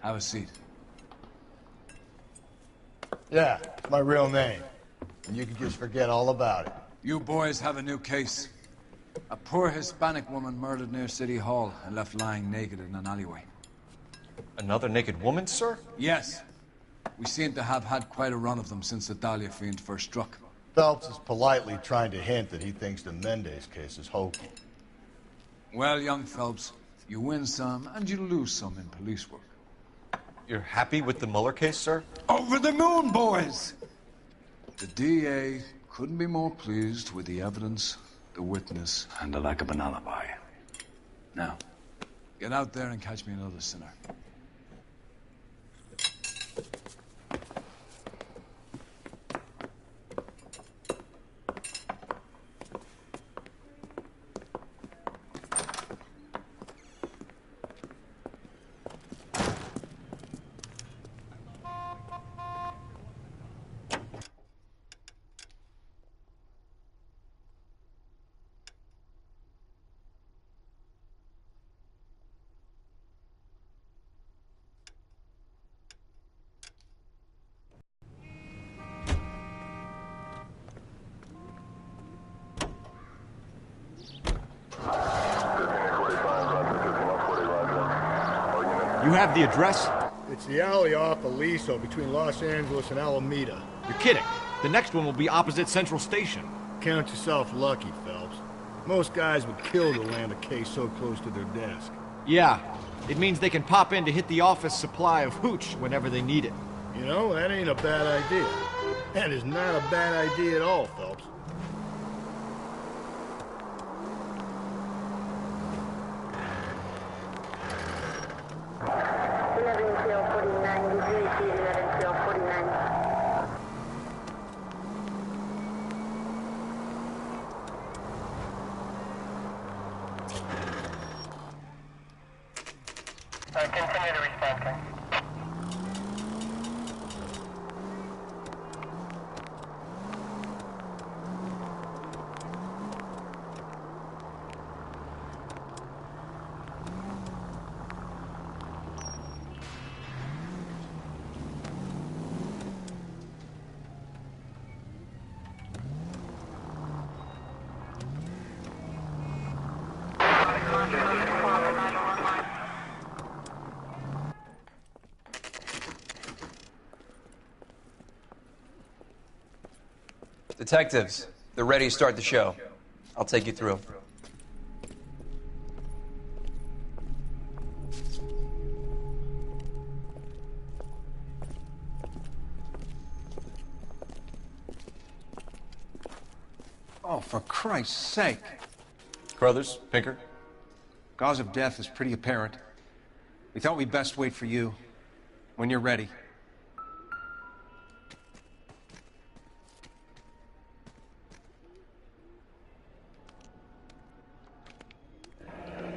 Have a seat. Yeah, it's my real name. And you can just forget all about it. You boys have a new case. A poor Hispanic woman murdered near City Hall and left lying naked in an alleyway. Another naked woman, sir? Yes. We seem to have had quite a run of them since the Dahlia fiend first struck. Phelps is politely trying to hint that he thinks the Mendez case is hokey. Well, young Phelps, you win some and you lose some in police work. You're happy with the Mueller case, sir? Over the moon, boys! The DA couldn't be more pleased with the evidence, the witness, and the lack of an alibi. Now, get out there and catch me another sinner. You have the address? It's the alley off Aliso between Los Angeles and Alameda. You're kidding. The next one will be opposite Central Station. Count yourself lucky, Phelps. Most guys would kill to land a case so close to their desk. Yeah, it means they can pop in to hit the office supply of hooch whenever they need it. You know, that ain't a bad idea. That is not a bad idea at all, Phelps. Continue to respond, sir. Detectives, they're ready to start the show. I'll take you through. Oh, for Christ's sake. Carruthers, Pinker? Cause of death is pretty apparent. We thought we'd best wait for you. When you're ready.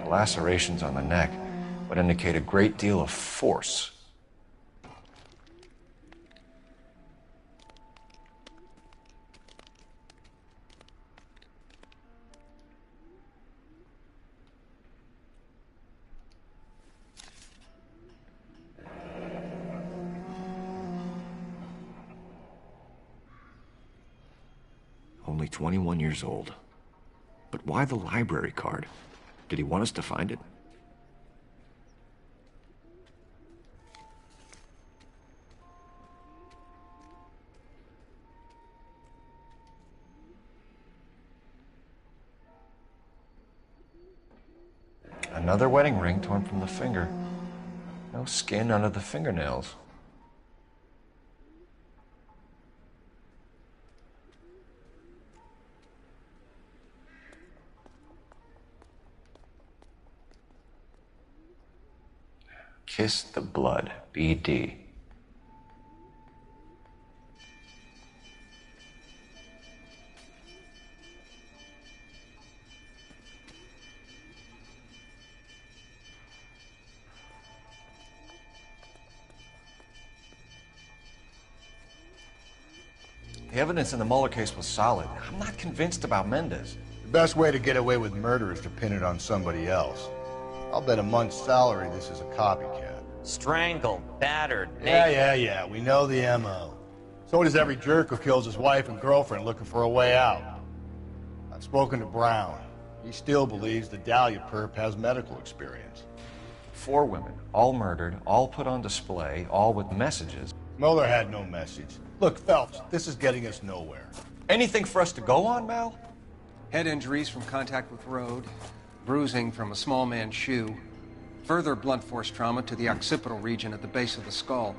Lacerations on the neck would indicate a great deal of force. Only 21 years old. But why the library card? Did he want us to find it? Another wedding ring torn from the finger. No skin under the fingernails. Kiss the blood, BD. The evidence in the Mueller case was solid. I'm not convinced about Mendez. The best way to get away with murder is to pin it on somebody else. I'll bet a month's salary this is a copycat. Strangled, battered, Yeah, we know the M.O. So does every jerk who kills his wife and girlfriend looking for a way out. I've spoken to Brown. He still believes the Dahlia perp has medical experience. 4 women, all murdered, all put on display, all with messages. Mueller had no message. Look, Phelps, this is getting us nowhere. Anything for us to go on, Mal? Head injuries from contact with road, bruising from a small man's shoe, further blunt force trauma to the occipital region at the base of the skull.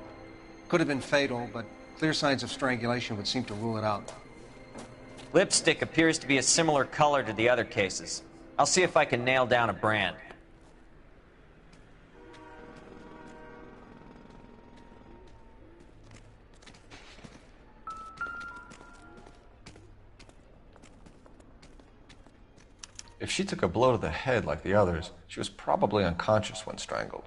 Could have been fatal, but clear signs of strangulation would seem to rule it out. Lipstick appears to be a similar color to the other cases. I'll see if I can nail down a brand. If she took a blow to the head like the others, she was probably unconscious when strangled.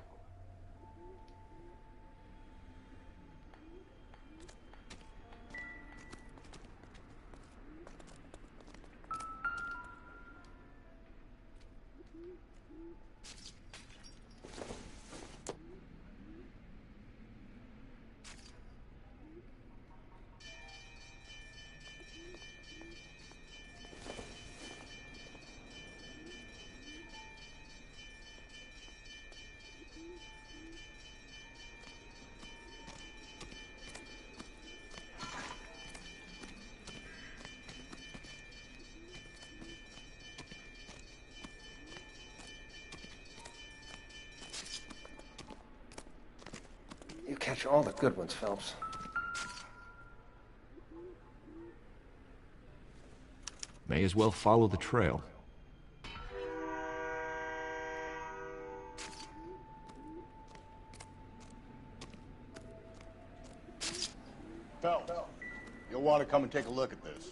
You catch all the good ones, Phelps. May as well follow the trail. Phelps, you'll want to come and take a look at this.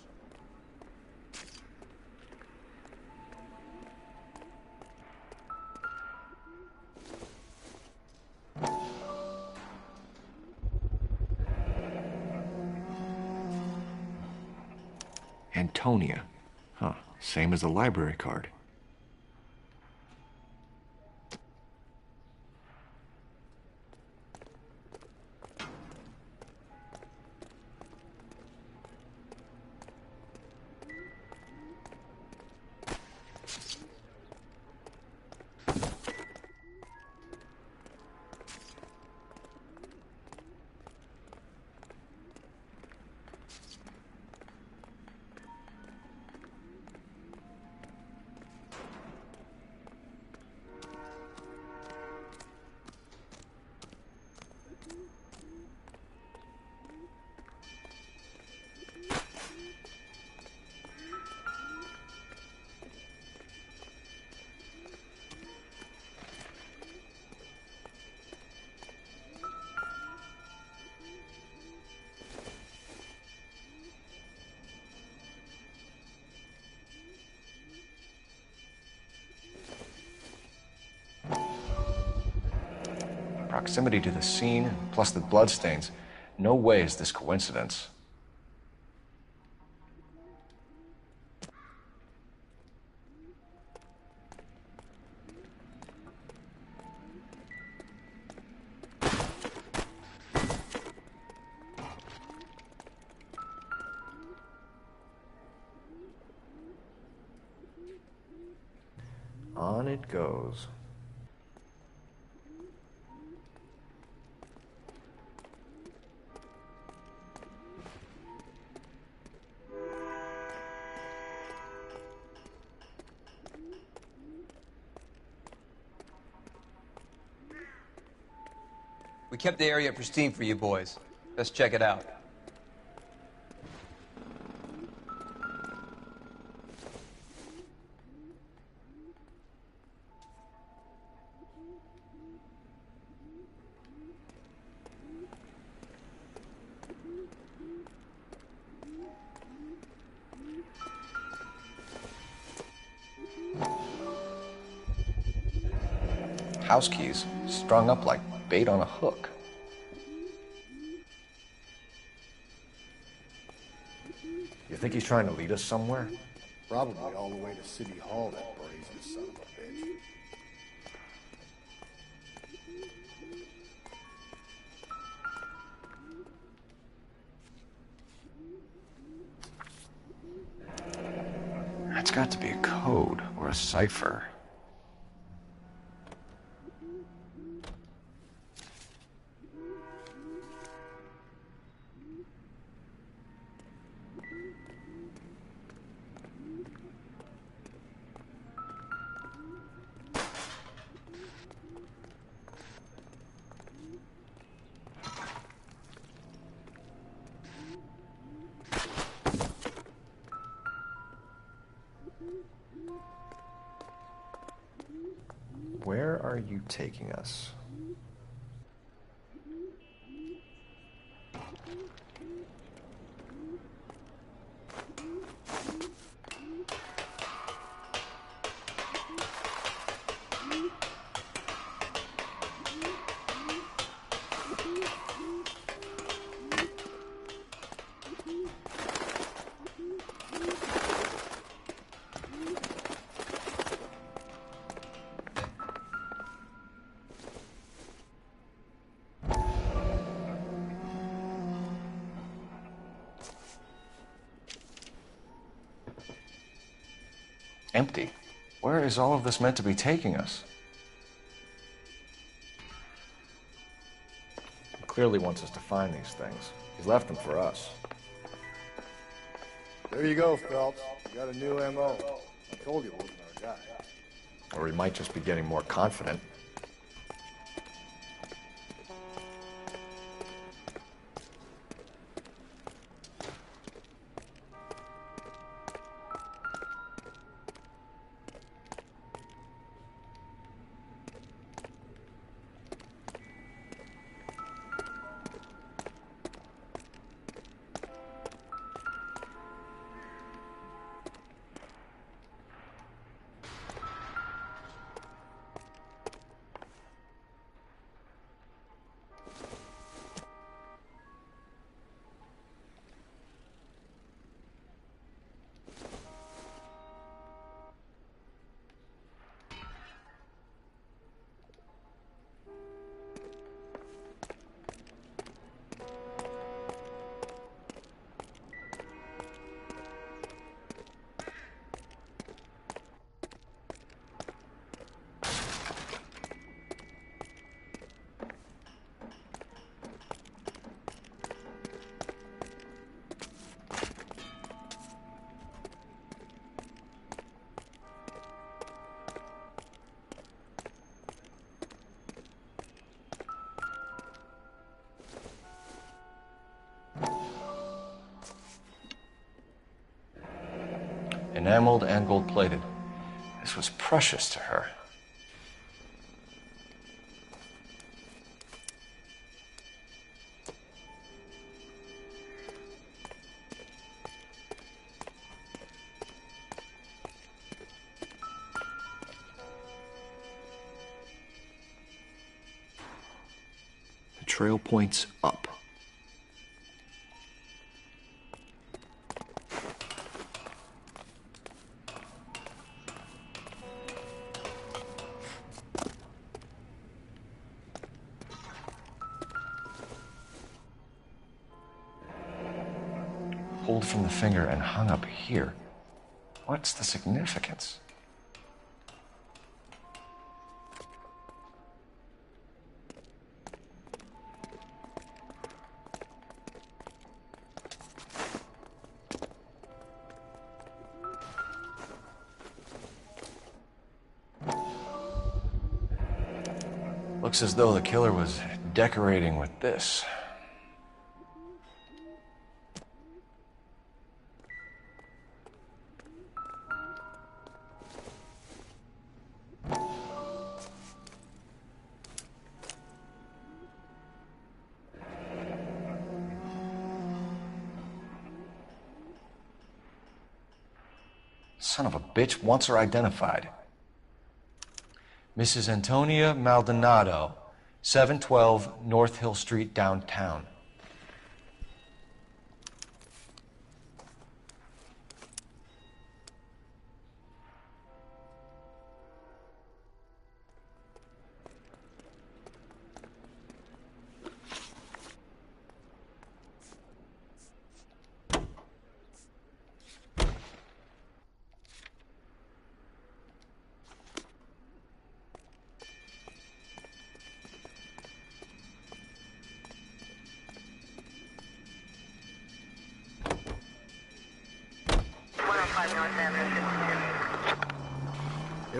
Antonia. Huh, same as the library card. Proximity to the scene, plus the bloodstains. No way is this coincidence. On it goes. We kept the area pristine for you boys. Let's check it out. House keys, strung up like bait on a hook. You think he's trying to lead us somewhere? Probably all the way to City Hall, that brazen son of a bitch. got to be a code or a cipher. Where are you taking us? Empty. Where is all of this meant to be taking us? He clearly wants us to find these things. He's left them for us. There you go, Phelps. You got a new MO. I told you it wasn't our guy. Or he might just be getting more confident. Enameled and gold-plated. This was precious to her. The trail points up. Pulled from the finger and hung up here. What's the significance? Looks as though the killer was decorating with this. Son of a bitch wants her identified. Mrs. Antonia Maldonado, 712 North Hill Street, downtown.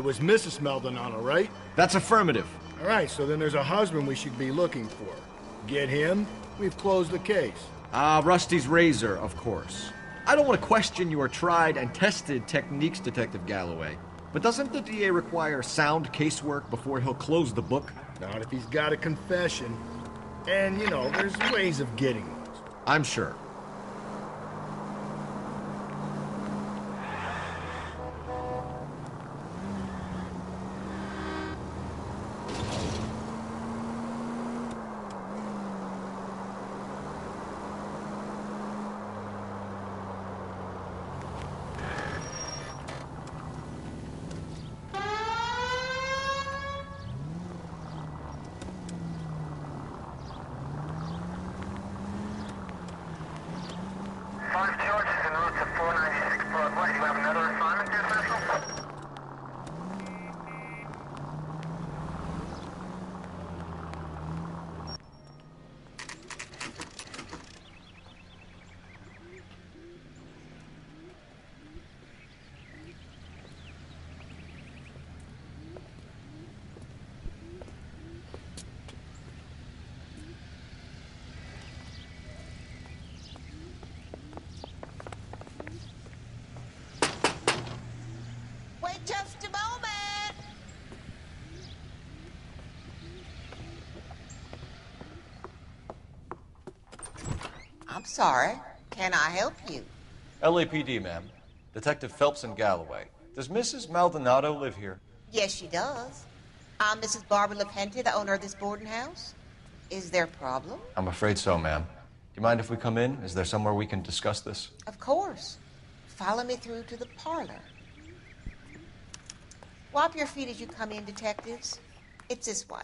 It was Mrs. Maldonado, right? That's affirmative. All right, so then there's a husband we should be looking for. Get him, we've closed the case. Rusty's razor, of course. I don't want to question your tried and tested techniques, Detective Galloway. But doesn't the DA require sound casework before he'll close the book? Not if he's got a confession. And, you know, there's ways of getting those. I'm sure. Five charges en route to 496 Broadway. Do you have another assignment there, Central? Wait just a moment. I'm sorry. Can I help you? LAPD, ma'am. Detective Phelps and Galloway. Does Mrs. Maldonado live here? Yes, she does. I'm Mrs. Barbara LaPente, the owner of this boarding house. Is there a problem? I'm afraid so, ma'am. Do you mind if we come in? Is there somewhere we can discuss this? Of course. Follow me through to the parlor. Wipe your feet as you come in, detectives. It's this way.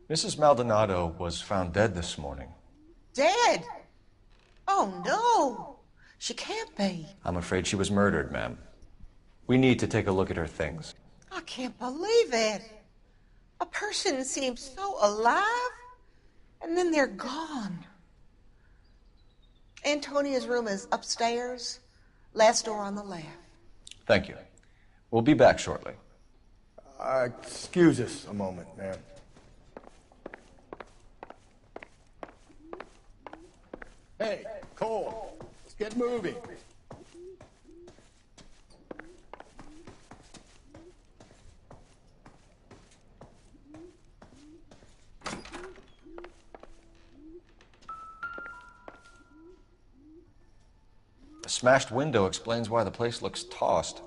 Mrs. Maldonado was found dead this morning. Dead? Oh, no. She can't be. I'm afraid she was murdered, ma'am. We need to take a look at her things. I can't believe it. A person seems so alive, and then they're gone. Antonia's room is upstairs, last door on the left. Thank you. We'll be back shortly. Excuse us a moment, ma'am. Hey, Cole, let's get moving. The smashed window explains why the place looks tossed.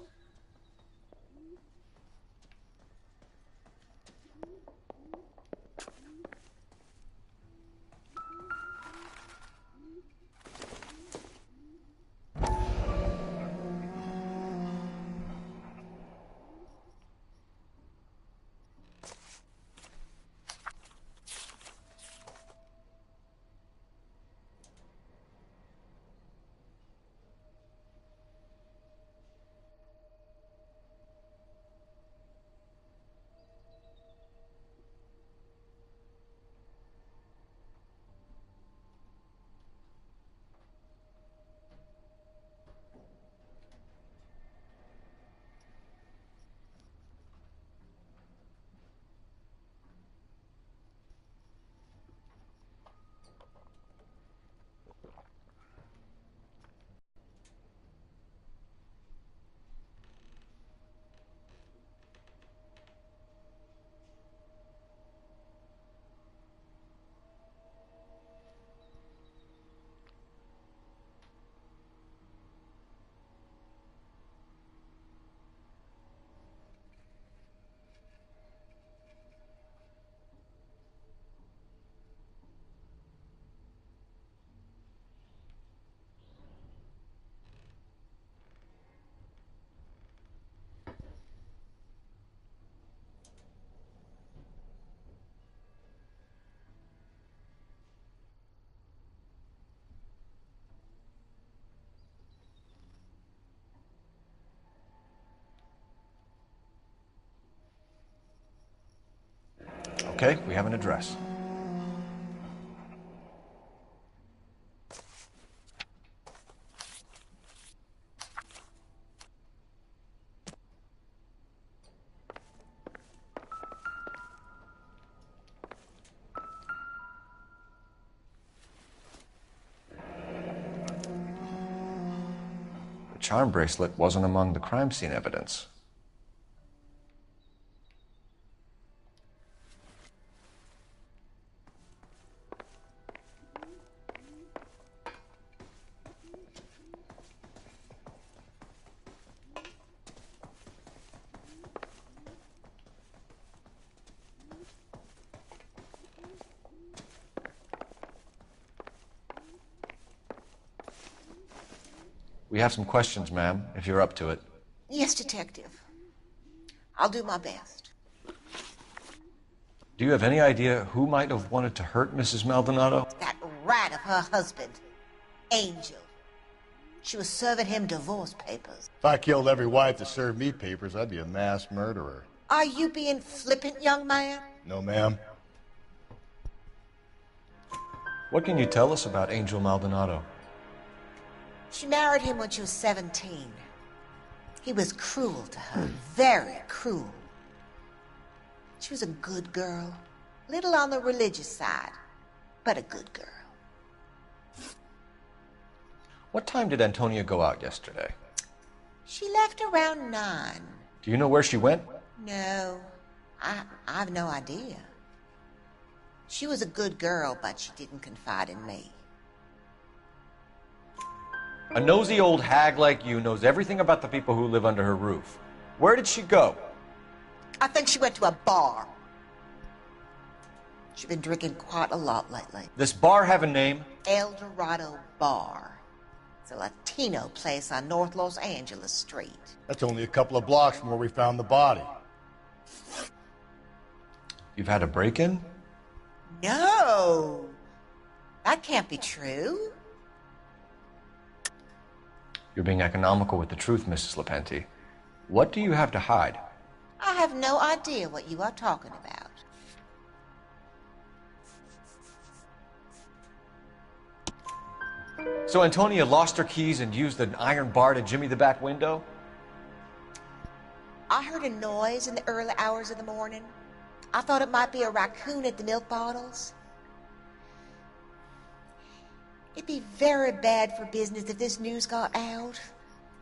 Okay, we have an address. The charm bracelet wasn't among the crime scene evidence. We have some questions, ma'am, if you're up to it. Yes, Detective. I'll do my best. Do you have any idea who might have wanted to hurt Mrs. Maldonado? That rat of her husband, Angel. She was serving him divorce papers. If I killed every wife that served me papers, I'd be a mass murderer. Are you being flippant, young man? No, ma'am. What can you tell us about Angel Maldonado? She married him when she was 17. He was cruel to her, very cruel. She was a good girl, little on the religious side, but a good girl. What time did Antonia go out yesterday? She left around 9. Do you know where she went? No, I've no idea. She was a good girl, but she didn't confide in me. A nosy old hag like you knows everything about the people who live under her roof. Where did she go? I think she went to a bar. She's been drinking quite a lot lately. This bar have a name? El Dorado Bar. It's a Latino place on North Los Angeles Street. That's only a couple of blocks from where we found the body. You've had a break-in? No! That can't be true. You're being economical with the truth, Mrs. Lepenti. What do you have to hide? I have no idea what you are talking about. So Antonia lost her keys and used an iron bar to jimmy the back window? I heard a noise in the early hours of the morning. I thought it might be a raccoon at the milk bottles. It'd be very bad for business if this news got out.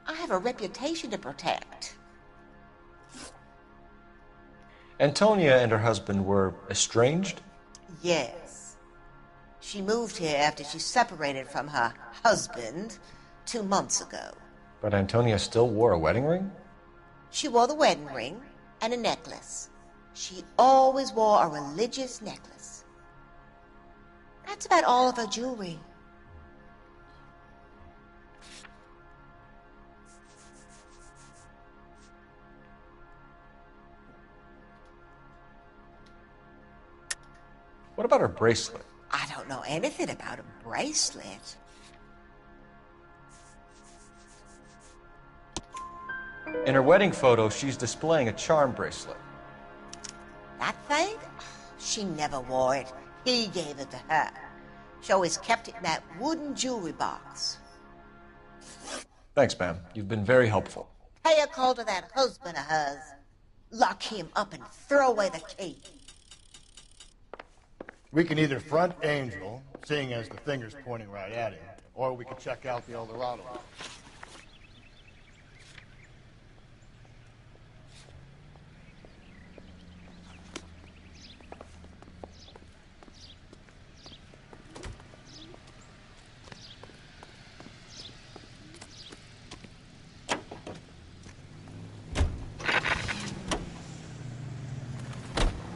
I have a reputation to protect. Antonia and her husband were estranged? Yes. She moved here after she separated from her husband 2 months ago. But Antonia still wore a wedding ring? She wore the wedding ring and a necklace. She always wore a religious necklace. That's about all of her jewelry. What about her bracelet? I don't know anything about a bracelet. In her wedding photo, she's displaying a charm bracelet. That thing? She never wore it. He gave it to her. She always kept it in that wooden jewelry box. Thanks, ma'am. You've been very helpful. Pay a call to that husband of hers. Lock him up and throw away the key. We can either front Angel, seeing as the finger's pointing right at him, or we could check out the El Dorado.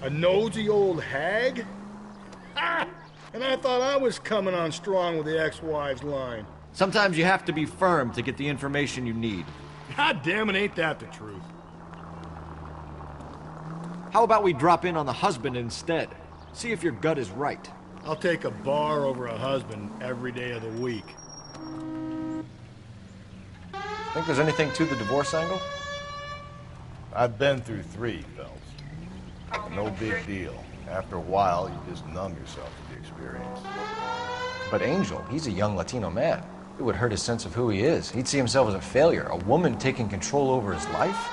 A nosy old hag? Ha! And I thought I was coming on strong with the ex-wives line. Sometimes you have to be firm to get the information you need. God damn it, ain't that the truth? How about we drop in on the husband instead? See if your gut is right. I'll take a bar over a husband every day of the week. Think there's anything to the divorce angle? I've been through 3, Phelps. No big deal. After a while, you just numb yourself to the experience. But Angel, he's a young Latino man. It would hurt his sense of who he is. He'd see himself as a failure, a woman taking control over his life.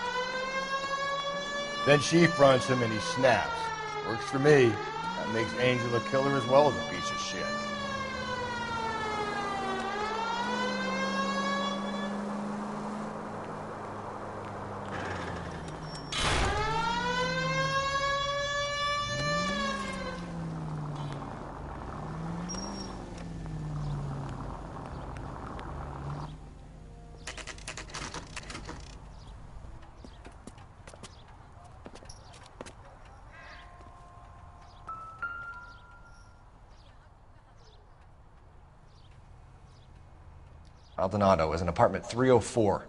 Then she fronts him and he snaps. Works for me. That makes Angel a killer as well as a piece of shit. Maldonado is in apartment 304.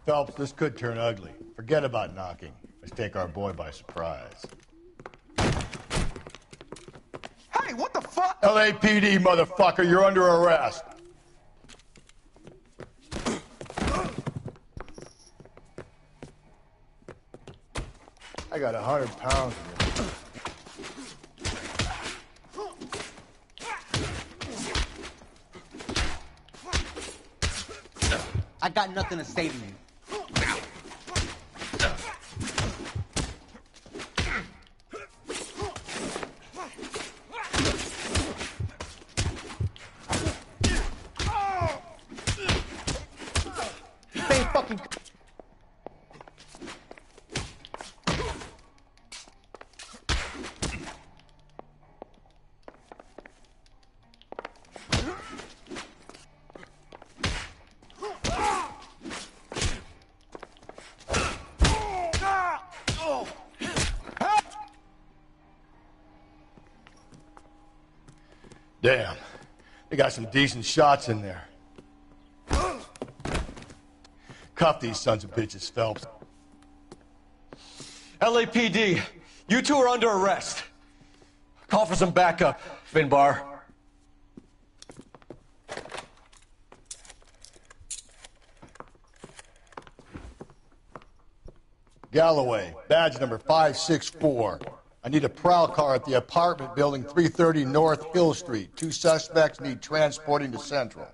Phelps, this could turn ugly. Forget about knocking. Let's take our boy by surprise. Hey, what the fuck? LAPD, motherfucker, you're under arrest. I got 100 pounds of this. I got nothing to say to you. Same fucking... Damn. They got some decent shots in there. Cuff these sons of bitches, Phelps. LAPD, you two are under arrest. Call for some backup, Finbar. Galloway, badge number 564. I need a prowl car at the apartment building 330 North Hill Street. 2 suspects need transporting to Central.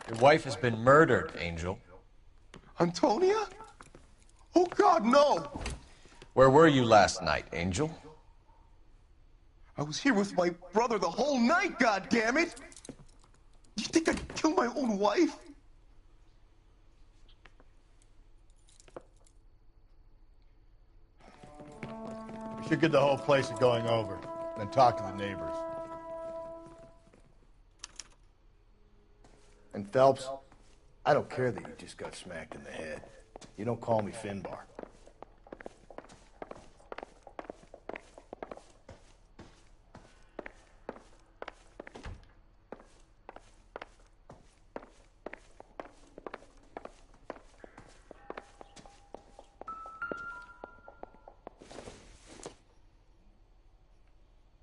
Your wife has been murdered, Angel. Antonia? Oh, God, no! Where were you last night, Angel? I was here with my brother the whole night, goddammit! You think I'd kill my own wife? We should get the whole place a going over, then talk to the neighbors. And Phelps, I don't care that you just got smacked in the head. You don't call me Finbar.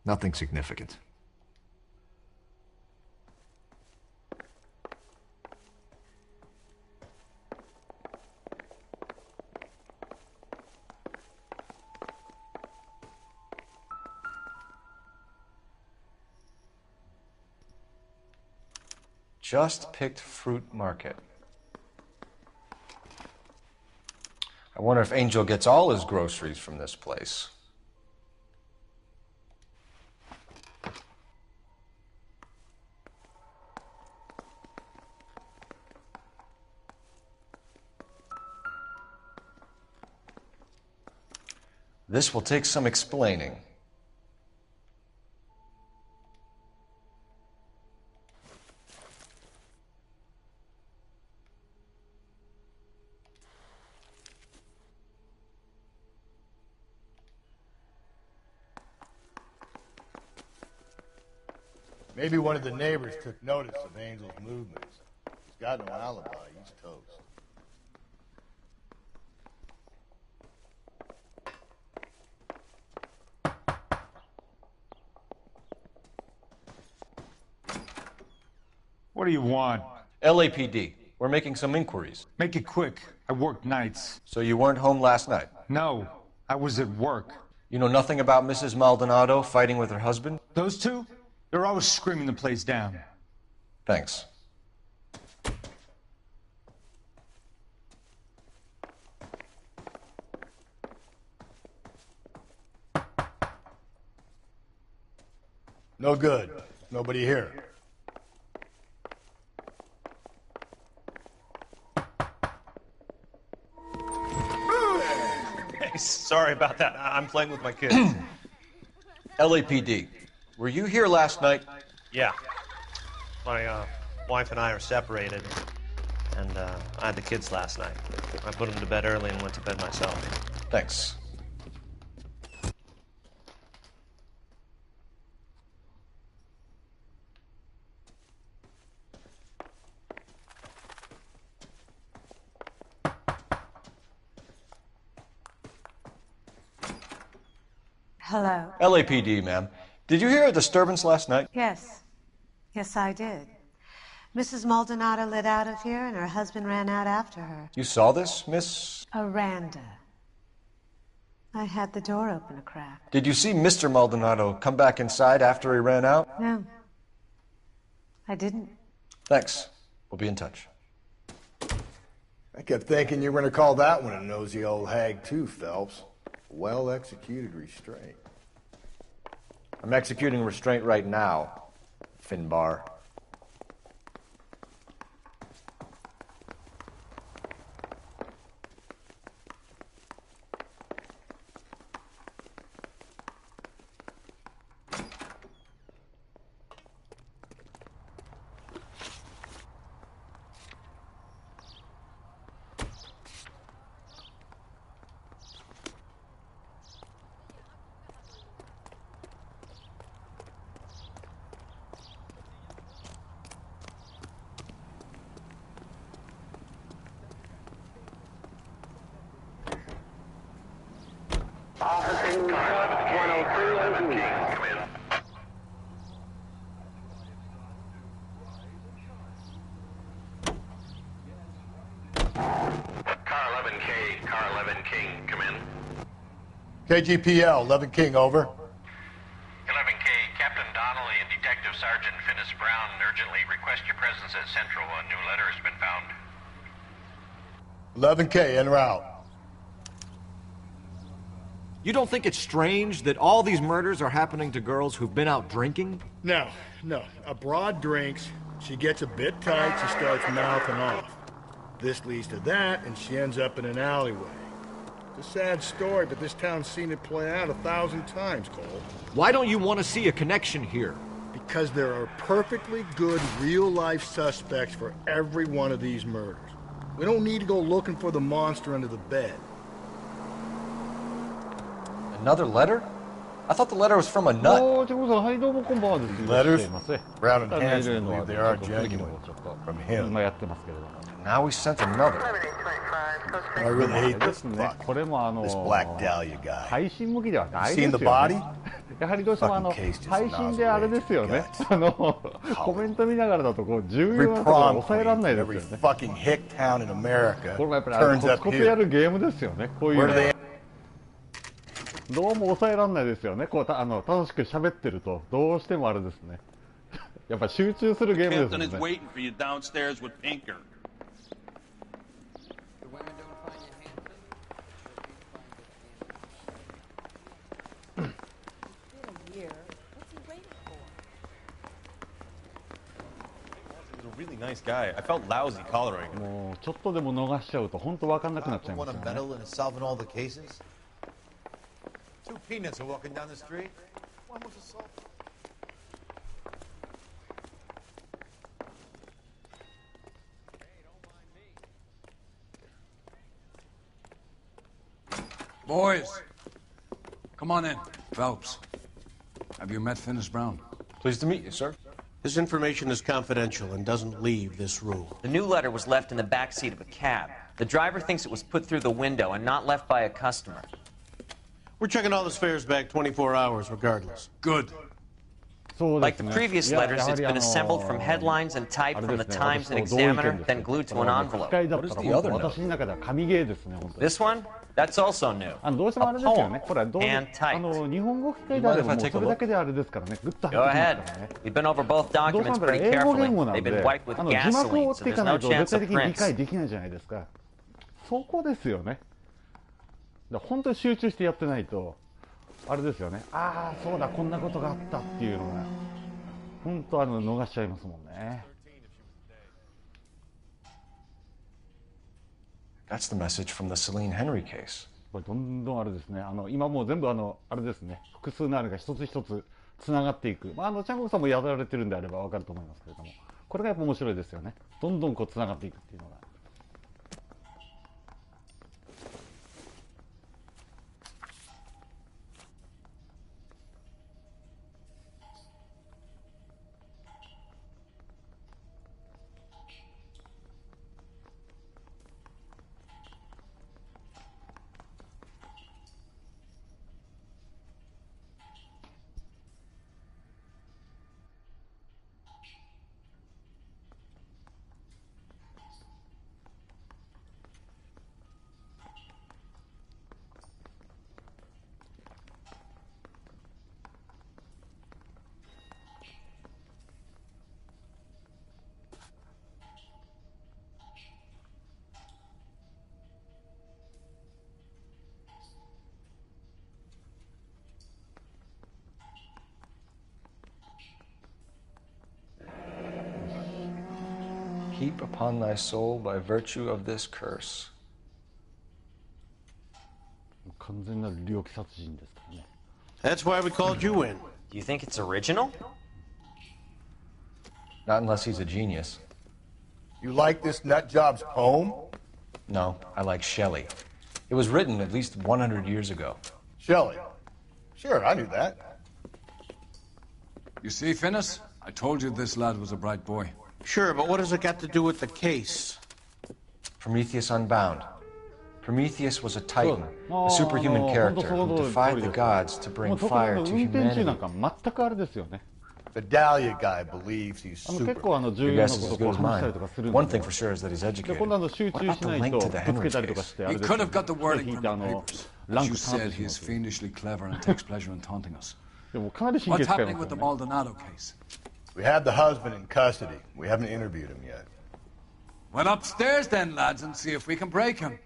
Nothing significant. Just picked fruit market. I wonder if Angel gets all his groceries from this place. This will take some explaining. Maybe one of the neighbors took notice of Angel's movements. He's got no alibi. He's toast. What do you want? LAPD. We're making some inquiries. Make it quick. I work nights. So you weren't home last night? No, I was at work. You know nothing about Mrs. Maldonado fighting with her husband? Those two? They're always screaming the place down. Thanks. No good. Nobody here. Sorry about that. I'm playing with my kids. LAPD. Were you here last night? Yeah. My wife and I are separated, and I had the kids last night. I put them to bed early and went to bed myself. Thanks. Hello. LAPD, ma'am. Did you hear a disturbance last night? Yes. Yes, I did. Mrs. Maldonado lit out of here, and her husband ran out after her. You saw this, Miss? Aranda. I had the door open a crack. Did you see Mr. Maldonado come back inside after he ran out? No. I didn't. Thanks. We'll be in touch. I kept thinking you were going to call that one a nosy old hag too, Phelps. Well-executed restraint. I'm executing restraint right now, Finbar. KGPL, 11 King, over. 11K, Captain Donnelly and Detective Sergeant Finis Brown urgently request your presence at Central. A new letter has been found. 11K, en route. You don't think it's strange that all these murders are happening to girls who've been out drinking? No. A broad drinks, she gets a bit tight, she starts mouthing off. This leads to that, and she ends up in an alleyway. It's a sad story, but this town's seen it play out 1,000 times, Cole. Why don't you want to see a connection here? Because there are perfectly good real-life suspects for every one of these murders. We don't need to go looking for the monster under the bed. Another letter? I thought the letter was from a nut. Letters? Brown and Hanson believe they are genuine. From him. Now we sent another. I really hate this fuck. This Black Dahlia guy. Seen the body? やはりどうしても配信であれですよね。コメント見ながらだとこう重要なところを抑えられないですよね。これもやっぱりコツコツやるゲームですよね。こういうの。どうも抑えられないですよね。こう楽しく喋ってるとどうしてもあれですね。やっぱ集中するゲームですね。Really nice guy. I felt lousy collaring him. もうちょっとでも逃しちゃうと本当分かんなくなっちゃいますよね。Two peanuts are walking down the street. One was assault. Boys, come on in. Phelps, have you met Finis Brown? Pleased to meet you, sir. This information is confidential and doesn't leave this room. The new letter was left in the back seat of a cab. The driver thinks it was put through the window and not left by a customer. We're checking all the fares back 24 hours regardless. Good. Like the previous letters, it's been assembled from headlines and type from the Times and Examiner, then glued to an envelope. What is the other note? This one? That's also new. A poem, hand typed. Go ahead. We've been over both documents pretty carefully. They've been wiped with gasoline, so there's no chance of prints. そこですよね。本当に集中してやってないと。あれですよね。ああ、そうだ、こんなことがあったっていうのが、本当逃しちゃいますもんね。That's the message from the Celine Henry case. これどんどんあれですね。今もう全部あれですね。複数のあれが一つ一つつながっていく。チャンゴクさんもやられてるんであればわかると思いますけれども、これがやっぱ面白いですよね。どんどんこうつながっていくっていうのが。Heap upon thy soul by virtue of this curse. 完全なる猟奇殺人ですからね。That's why we called you in. Do you think it's original? Not unless he's a genius. You like this nutjob's poem? No, I like Shelley. It was written at least 100 years ago. Shelley? Sure, I knew that. You see, Finnis? I told you this lad was a bright boy. Sure, but what has it got to do with the case? Prometheus Unbound. Prometheus was a titan, a superhuman character who defied the gods to bring fire to humanity. The Dahlia guy believes he's super. Your guess is as good as mine. One thing for sure is that he's educated. What about the link to the Henry case? He could have got the wording from the papers. As you said, he is fiendishly clever and takes pleasure in taunting us. What's happening with the Maldonado case? We have the husband in custody. We haven't interviewed him yet. Well, upstairs then, lads, and see if we can break him.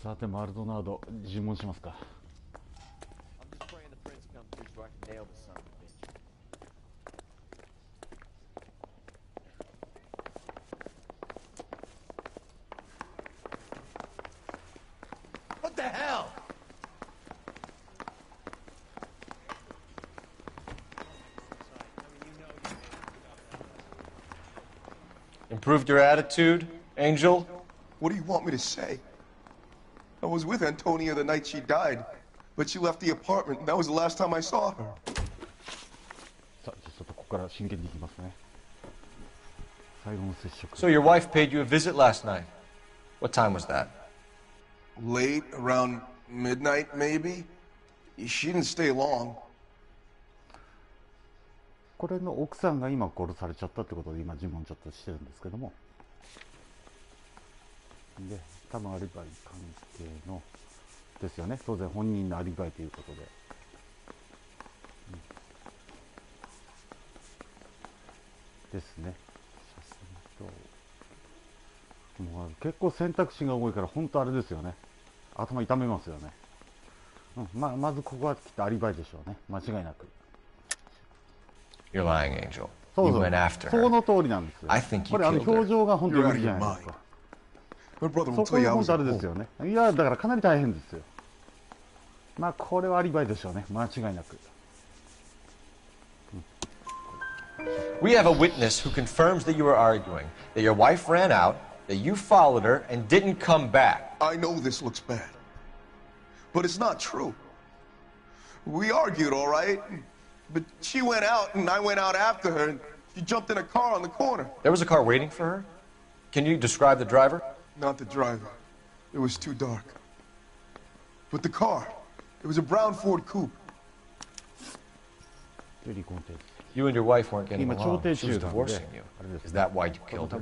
さて、マルドナード、尋問しますか。What the hell? Improved your attitude, Angel? What do you want me to say? I was with Antonia the night she died, but she left the apartment, and that was the last time I saw her. さあ、ちょっとここから真剣にいきますね。最後の接触。So your wife paid you a visit last night. What time was that? Late, around midnight, maybe? She didn't stay long. これの奥さんが今殺されちゃったってことで今尋問ちょっとしてるんですけども、で多分アリバイ関係のですよね。当然本人のアリバイということで、ですね。写真ともう結構選択肢が多いから本当あれですよね。頭痛めますよね。まずここはきっとアリバイでしょうね。間違いなく。You're lying, Angel. You went after her. その通りなんですよ。I think you これ表情が本当にいいじゃないですか。そこが本当あれですよね。いやだからかなり大変ですよ。まあこれはアリバイでしょうね。間違いなく。We have a witness who confirms that you were arguing, that your wife ran out, that you followed her and didn't come back. I know this looks bad, but it's not true. We argued, all right? But she went out, and I went out after her, and she jumped in a car on the corner. There was a car waiting for her? Can you describe the driver? Not the driver. It was too dark. But the car, it was a brown Ford coupe. You and your wife weren't getting along. She was divorcing you. Is that why you killed her?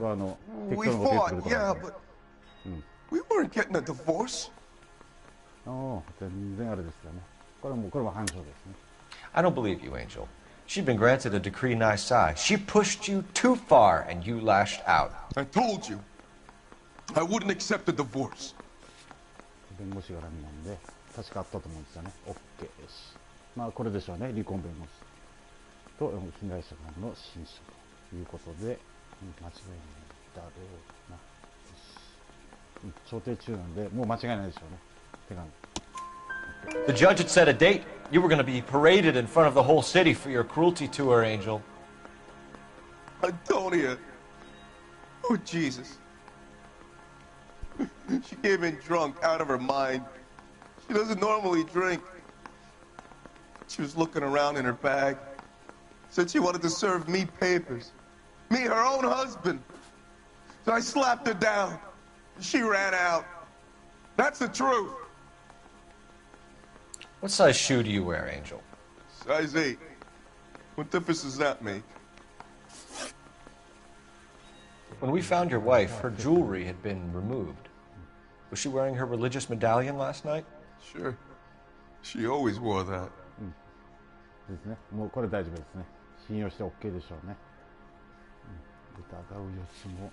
We fought, yeah, but we weren't getting a divorce. I don't believe you, Angel. She'd been granted a decree nisi. She pushed you too far, and you lashed out. I told you. I wouldn't accept a divorce. 弁護士絡みなんで確かあったと思うんですよね。OK です。まあこれでしょうね。離婚弁護士と被害者間の親書ということで、間違いないだろうな。調停中なんでもう間違いないでしょうね。手紙。The judge had set a date. You were going to be paraded in front of the whole city for your cruelty to her, Angel. Antonia. Oh, Jesus. She came in drunk, out of her mind. She doesn't normally drink. She was looking around in her bag. Said she wanted to serve me papers. Me, her own husband. So I slapped her down. She ran out. That's the truth. What size shoe do you wear, Angel? Size 8. What difference does that make? When we found your wife, her jewelry had been removed. Was she wearing her religious medallion last night? Sure. She always wore that. ですね。もうこれ大丈夫ですね。信用して OK でしょうね。疑う様子も。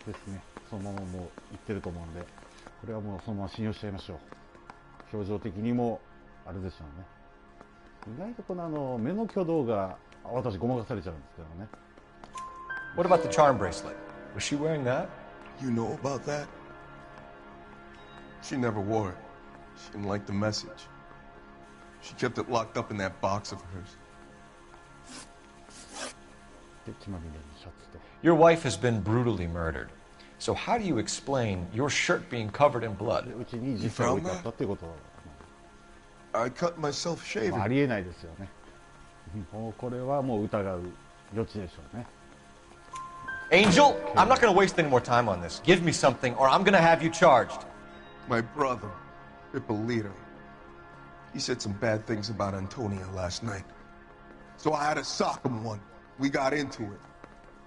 ですね。そのままもう言ってると思うんで、これはもうそのまま信用しちゃいましょう。表情的にもあれでしょうね。意外とこの目の挙動が私ごまかされちゃうんですけどね。What about the charm bracelet? Was she wearing that? You know about that? She never wore it. She didn't like the message. She kept it locked up in that box of hers. Your wife has been brutally murdered. So how do you explain your shirt being covered in blood? You found that? I cut myself shaving. ありえないですよね。もうこれはもう疑う余地でしょうね。Angel, I'm not going to waste any more time on this. Give me something or I'm going to have you charged. My brother, Ippolito, he said some bad things about Antonia last night. So I had to sock him one. We got into it.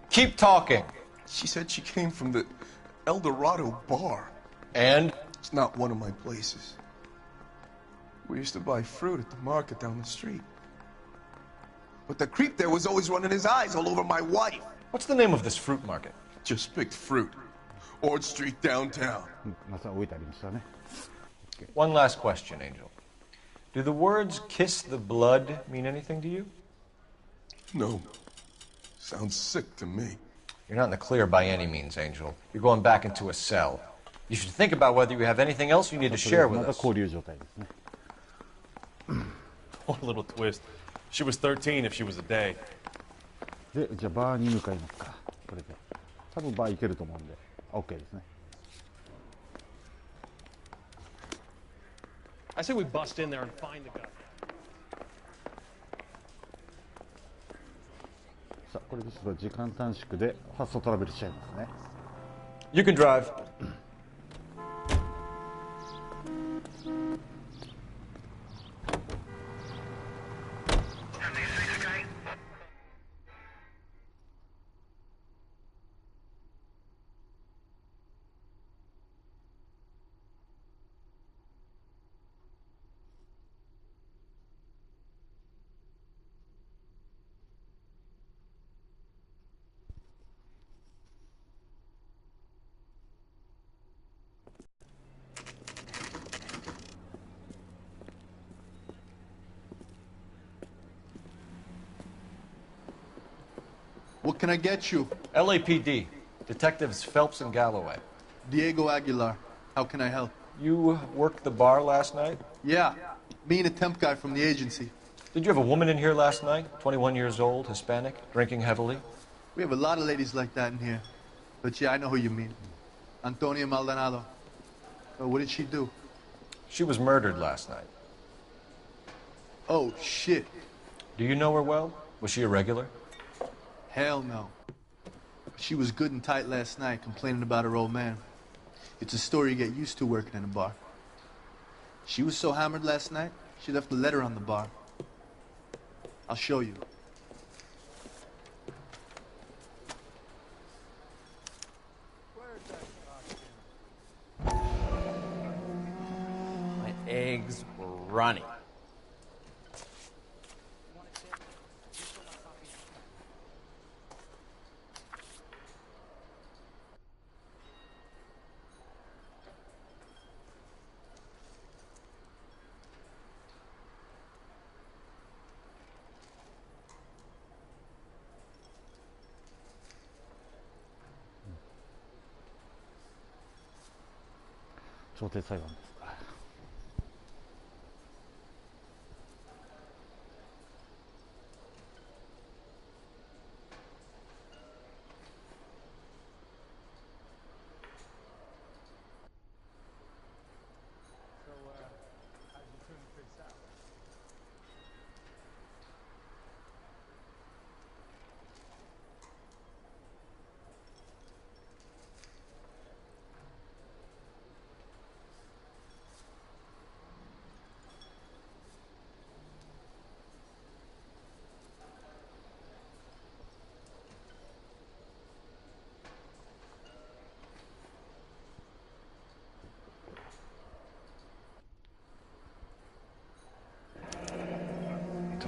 Keep talking. She said she came from the El Dorado bar. And? It's not one of my places. We used to buy fruit at the market down the street. But the creep there was always running his eyes all over my wife. What's the name of this fruit market? Just picked fruit. Ord Street downtown. One last question, Angel. Do the words kiss the blood mean anything to you? No. Sounds sick to me. You're not in the clear by any means, Angel. You're going back into a cell. You should think about whether you have anything else you need to share with us. One little twist. She was 13 if she was a day. で、じゃあバーに向かいますか。これで。多分バー行けると思うんで、OK ですね。I say we bust in there and find the guy. さあ、これでちょっと時間短縮でファストトラベルしちゃいますね。You can drive. What can I get you? LAPD. Detectives Phelps and Galloway. Diego Aguilar. How can I help? You worked the bar last night? Yeah. Me and a temp guy from the agency. Did you have a woman in here last night? 21 years old, Hispanic, drinking heavily? We have a lot of ladies like that in here. But yeah, I know who you mean. Antonia Maldonado. What did she do? She was murdered last night. Oh, shit. Do you know her well? Was she a regular? Hell no. She was good and tight last night, complaining about her old man. It's a story you get used to working in a bar. She was so hammered last night, she left a letter on the bar. I'll show you. My eggs were runny.調停裁判ですか。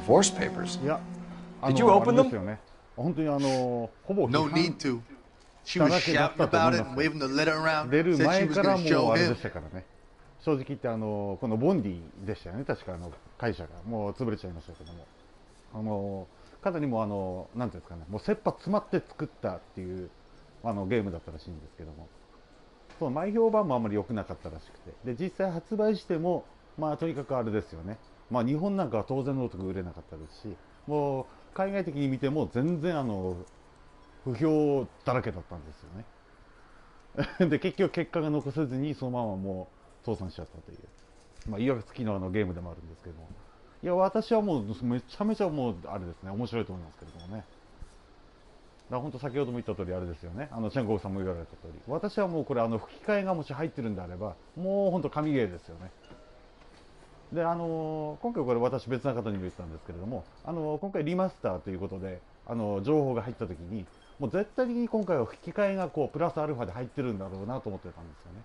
Divorce papers? いや、Did you open them? ですよね。本当にほぼ No need to. She was shouting about it and waving the letter around. 出る Said she 前 was から going も to う show あれ him. でしたからね。正直言ってこのボンディでしたよね。確か会社がもう潰れちゃいましたけども、かなりもなんていうんですかね、もう切羽詰まって作ったっていうゲームだったらしいんですけども、その前評判もあんまり良くなかったらしくて、で実際発売してもまあとにかくあれですよね。まあ日本なんかは当然のごとく売れなかったですし、もう海外的に見ても全然不評だらけだったんですよね。で結局結果が残せずにそのままもう倒産しちゃったという、まあいわくつきのゲームでもあるんですけども、いや私はもうめちゃめちゃもうあれですね、面白いと思いますけれどもね。だから本当先ほども言った通りあれですよね、チェンゴーさんも言われた通り、私はもうこれ吹き替えがもし入ってるんであればもう本当神ゲーですよね。で今回これ私別な方にも言ったんですけれども、今回リマスターということで情報が入った時にもう絶対的に今回は吹き替えがこうプラスアルファで入ってるんだろうなと思ってたんですよね。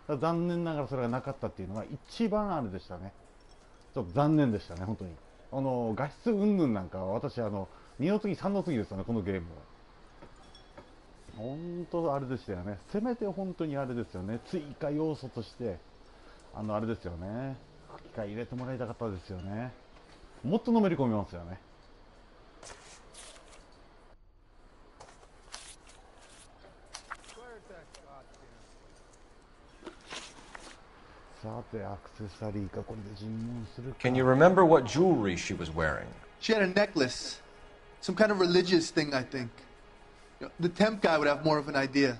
だから残念ながらそれがなかったっていうのが一番あれでしたね。ちょっと残念でしたね本当に。画質云々なんかは私2の次3の次ですよねこのゲームは。本当あれでしたよね。せめて本当にあれですよね、追加要素としてあれですよね、吹き替え入れてもらいたかったですよね。もっとのめり込みますよね。さてアクセサリーかこれで尋問するか。 Can you remember what jewelry she was wearing? She had a necklace. Some kind of religious thing, I think. The temp guy would have more of an idea.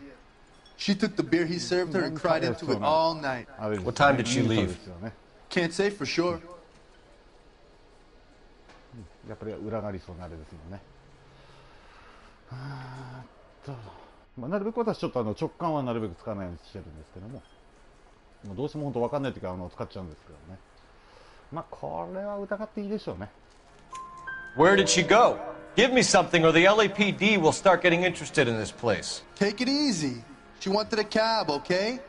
She took the beer he served her and cried into it all night. What time did she leave? Can't say for sure. やっぱり裏がありそうなあれですもんね。まあ、なるべく私ちょっと直感はなるべく使わないようにしてるんですけども、どうしても本当分かんないときは使っちゃうんですけどね。まあこれは疑っていいでしょうね。Where did she go? Give me something or the LAPD will start getting interested in this place. Take it easy. She wanted a cab, okay?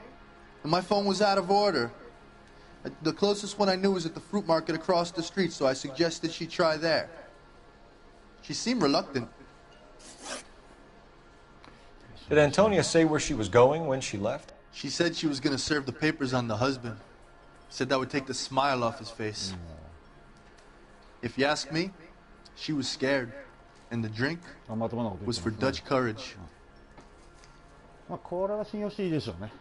And my phone was out of order. The closest one I knew was at the fruit market across the street, so I suggested she try there. She seemed reluctant. Did Antonia say where she was going when she left? She said she was going to serve the papers on the husband. Said that would take the smile off his face. If you ask me, she was scared. And the drink was for Dutch courage. まあこれは信用していいでしょうね。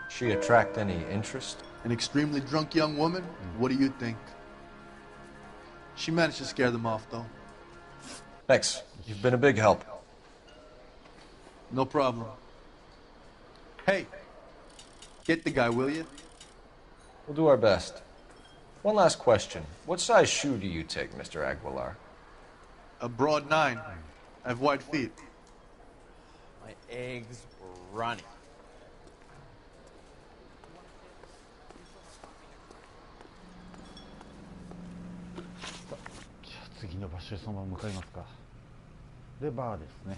She attract any interest? An extremely drunk young woman? What do you think? She managed to scare them off, though. Thanks. You've been a big help. No problem. Hey, Get the guy, will you? We'll do our best. One last question. What size shoe do you take, Mr. Aguilar? A broad 9. I have wide feet. My eggs were running. 次の場所へそのまま向かいますか。で、バーですね。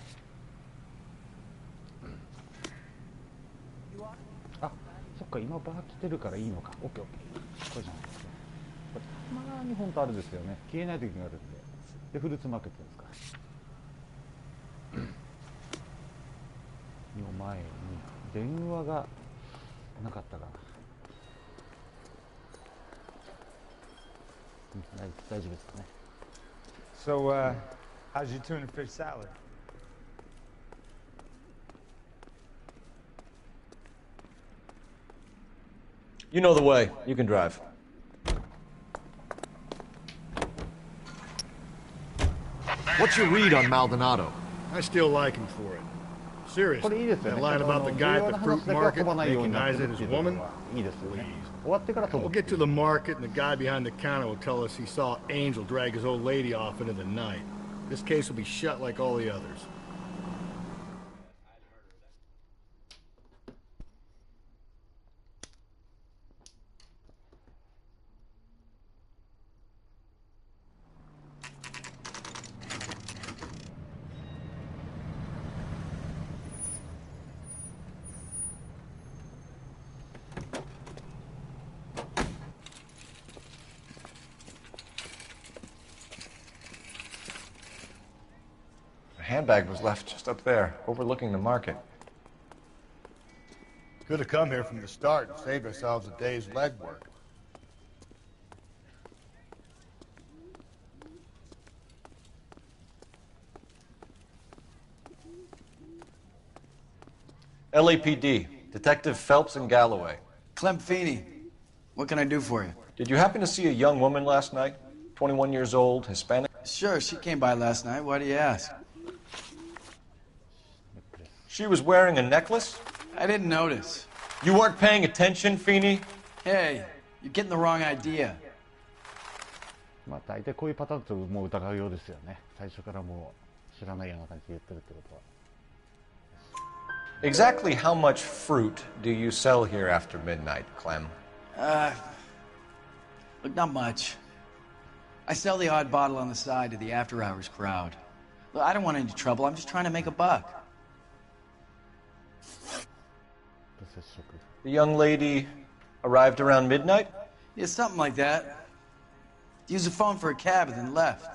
あ、そっか、今バー来てるからいいのか。オッケーオッケー。これじゃないですね。これたまに本当あるですよね。消えない時があるんで。で、フルーツマーケットですか。の前に電話がなかったかな。大丈夫ですかね。So, how's your tuna fish salad? You know the way. You can drive. What's your read on Maldonado? I still like him for it. Seriously, that line about the guy at the fruit market making eyes at his woman? We'll get to the market and the guy behind the counter will tell us he saw Angel drag his old lady off into the night. This case will be shut like all the others. The handbag was left just up there, overlooking the market. Could have come here from the start and saved ourselves a day's legwork. LAPD, Detective Phelps and Galloway. Clem Feeney, what can I do for you? Did you happen to see a young woman last night? 21 years old, Hispanic? Sure, she came by last night. Why do you ask? She was wearing a necklace? I didn't notice. You weren't paying attention, Feeney? Hey, you're getting the wrong idea. まあ大体こういうパターンともう疑うようですよね。最初からもう知らないような感じで言ってるってことは。Exactly how much fruit do you sell here after midnight, Clem? Look, not much. I sell the odd bottle on the side to the after-hours crowd. Look, I don't want any trouble. I'm just trying to make a buck. The young lady arrived around midnight? Yeah, something like that. Used the phone for a cab and then left.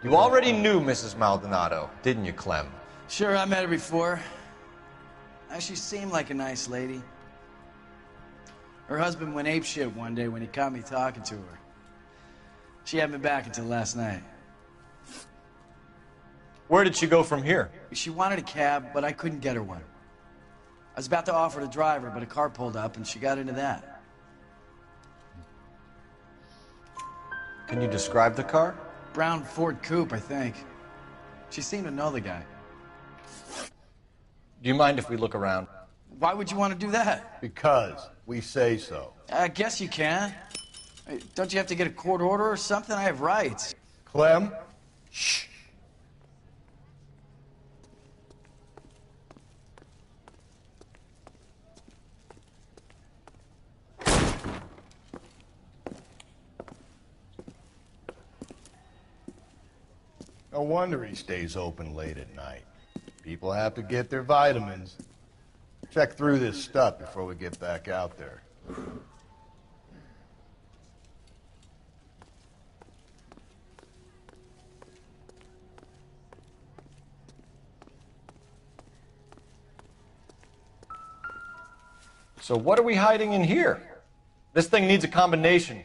You already knew Mrs. Maldonado, didn't you, Clem? Sure, I met her before. She seemed like a nice lady. Her husband went apeshit one day when he caught me talking to her. She had me back until last night. Where did she go from here? She wanted a cab, but I couldn't get her one. I was about to offer to drive her, but a car pulled up and she got into that. Can you describe the car? Brown Ford Coupe, I think. She seemed to know the guy. Do you mind if we look around? Why would you want to do that? Because we say so. I guess you can. Don't you have to get a court order or something? I have rights. Clem? Shh. No wonder he stays open late at night. People have to get their vitamins. Check through this stuff before we get back out there. So what are we hiding in here? This thing needs a combination.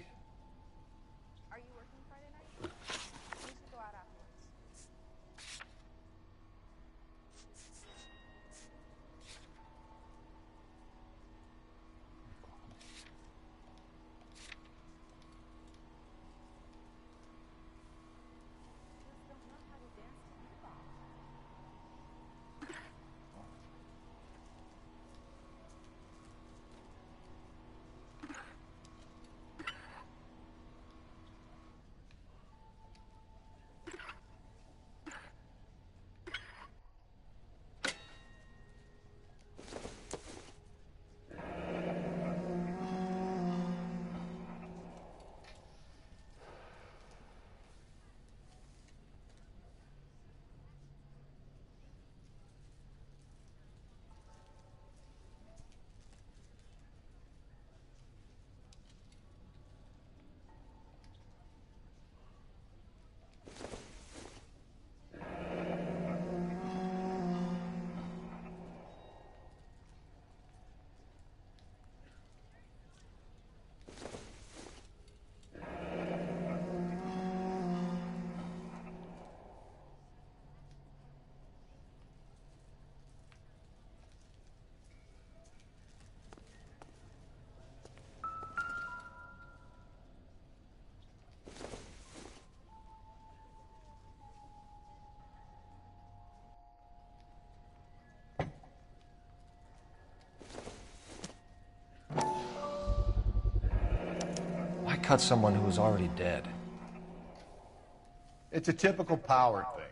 cut someone who was already dead? It's a typical power thing.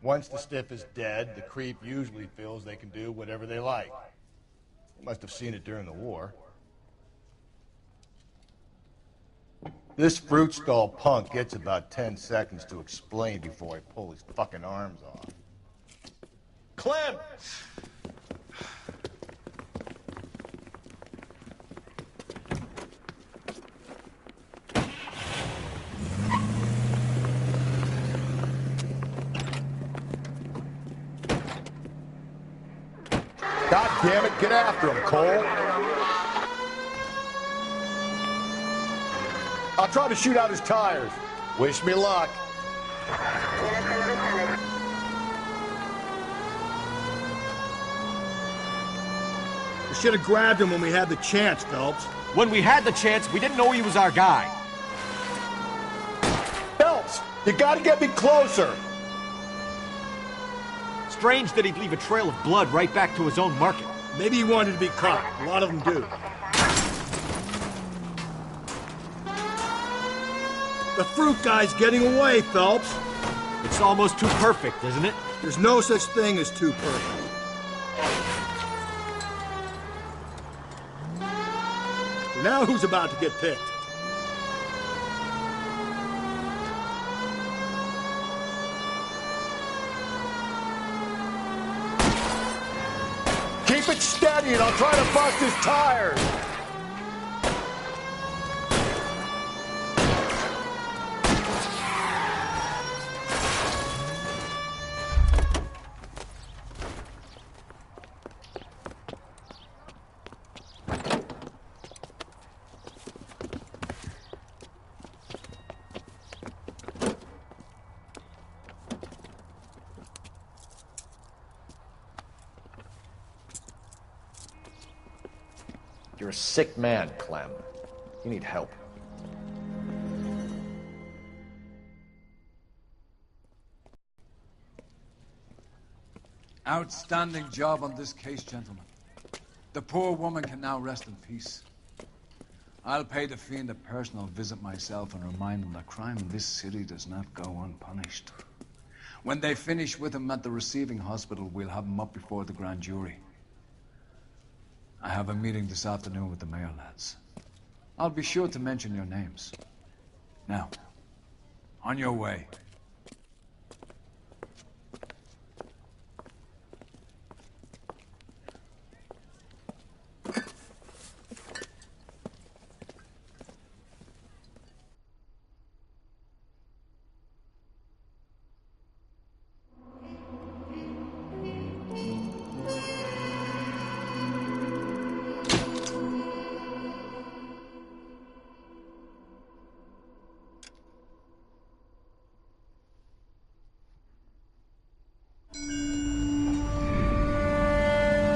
Once the stiff is dead, the creep usually feels they can do whatever they like. You must have seen it during the war. This fruit skull punk gets about 10 seconds to explain before I pull his fucking arms off. Clem! God damn it, get after him, Cole. I'll try to shoot out his tires. Wish me luck. We should have grabbed him when we had the chance, Phelps. When we had the chance, we didn't know he was our guy. Phelps, you gotta get me closer. Strange that he'd leave a trail of blood right back to his own market. Maybe he wanted to be caught. A lot of them do. The fruit guy's getting away, Phelps. It's almost too perfect, isn't it? There's no such thing as too perfect. So now who's about to get picked? Keep it steady and I'll try to bust his tires. You're a sick man, Clem. You need help. Outstanding job on this case, gentlemen. The poor woman can now rest in peace. I'll pay the fiend a personal visit myself and remind him that crime in this city does not go unpunished. When they finish with him at the receiving hospital, we'll have him up before the grand jury. I have a meeting this afternoon with the mayor, lads. I'll be sure to mention your names. Now, on your way.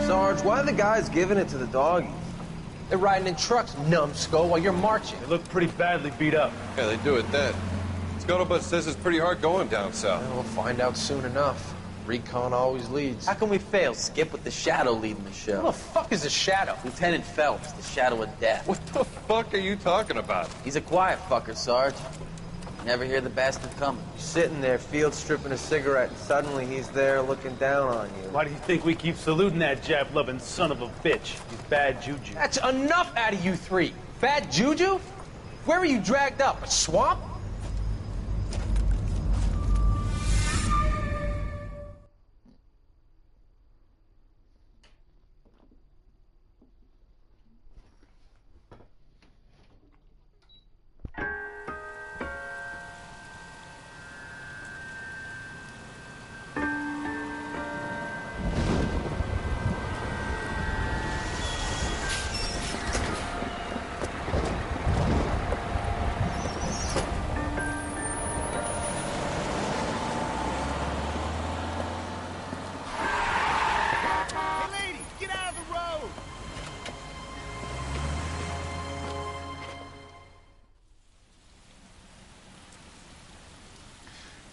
Sarge, why are the guys giving it to the doggies? They're riding in trucks, numbskull, while you're marching. They look pretty badly beat up. Yeah, they do it then. Scuttlebutt says it's pretty hard going down south. Well, we'll find out soon enough. Recon always leads. How can we fail, Skip, with the Shadow leading the show? Who the fuck is the Shadow? Lieutenant Phelps, the Shadow of Death. What the fuck are you talking about? He's a quiet fucker, Sarge. Never hear the bastard coming. You're sitting there, field stripping a cigarette, and suddenly he's there looking down on you. Why do you think we keep saluting that Jap-loving son of a bitch? He's bad juju. That's enough out of you three. Bad juju? Where were you dragged up? A swamp?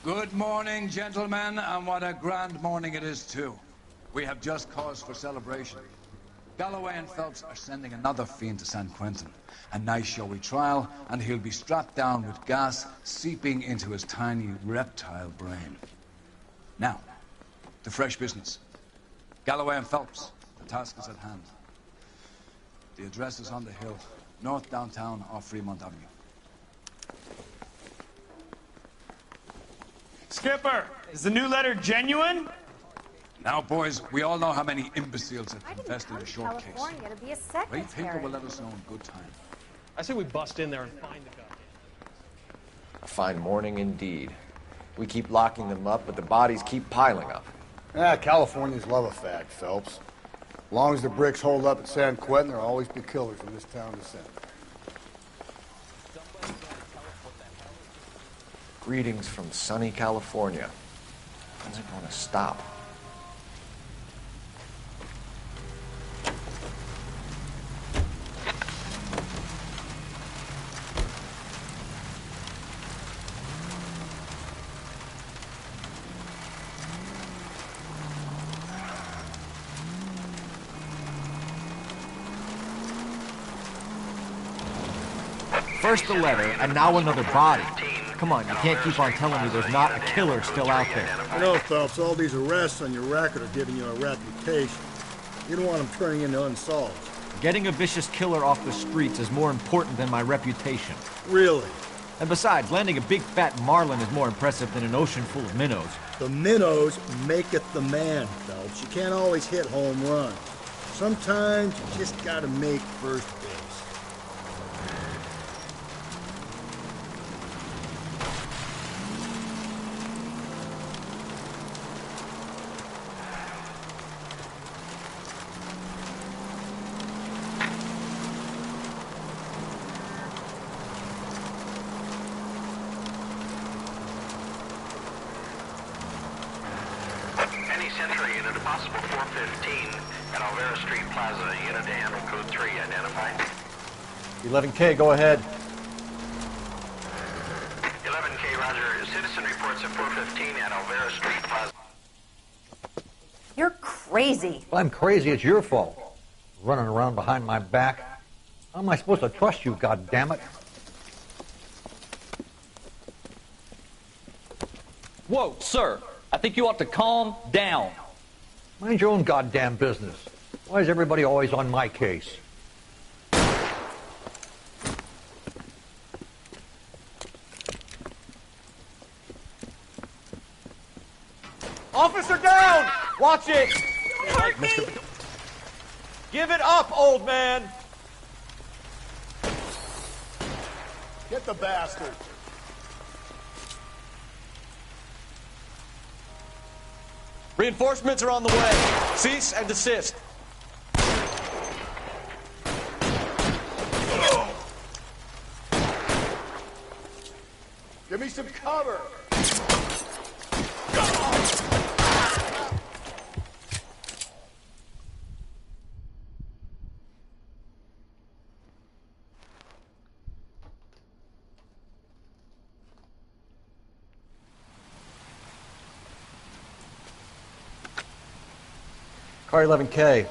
Good morning, gentlemen, and what a grand morning it is, too. We have just cause for celebration. Galloway and Phelps are sending another fiend to San Quentin. A nice showy trial, and he'll be strapped down with gas seeping into his tiny reptile brain. Now, to fresh business. Galloway and Phelps, the task is at hand. The address is on the hill, north downtown off Fremont Avenue. Skipper, is the new letter genuine? Now, boys, we all know how many imbeciles have confessed in a short case. California to be a secretary. Ray Pinker will let us know in good time. I say we bust in there and find the guy. A fine morning indeed. We keep locking them up, but the bodies keep piling up. Yeah, Californians love a fag, Phelps. As long as the bricks hold up at San Quentin, there'll always be killers from this town to send. Greetings from sunny California. When's it going to stop? First the letter, and now another body. Come on, you can't keep on telling me there's not a killer still out there. I know, Phelps, all these arrests on your record are giving you a reputation. You don't want them turning into unsolved. Getting a vicious killer off the streets is more important than my reputation. Really? And besides, landing a big fat marlin is more impressive than an ocean full of minnows. The minnows maketh the man, Phelps. You can't always hit home runs. Sometimes you just gotta make first base. Century unit, a possible 415 at Alvera Street Plaza. Unit to handle code 3 identified. 11K, go ahead. 11K, roger. Citizen reports at 415 at Alvera Street Plaza. You're crazy. If I'm crazy, it's your fault. Running around behind my back. How am I supposed to trust you, goddammit? Whoa, sir. I think you ought to calm down. Mind your own goddamn business. Why is everybody always on my case? Officer down! Watch it! Give it up, old man! Get the bastard! Reinforcements are on the way. Cease and desist. Give me some cover! Car 11K.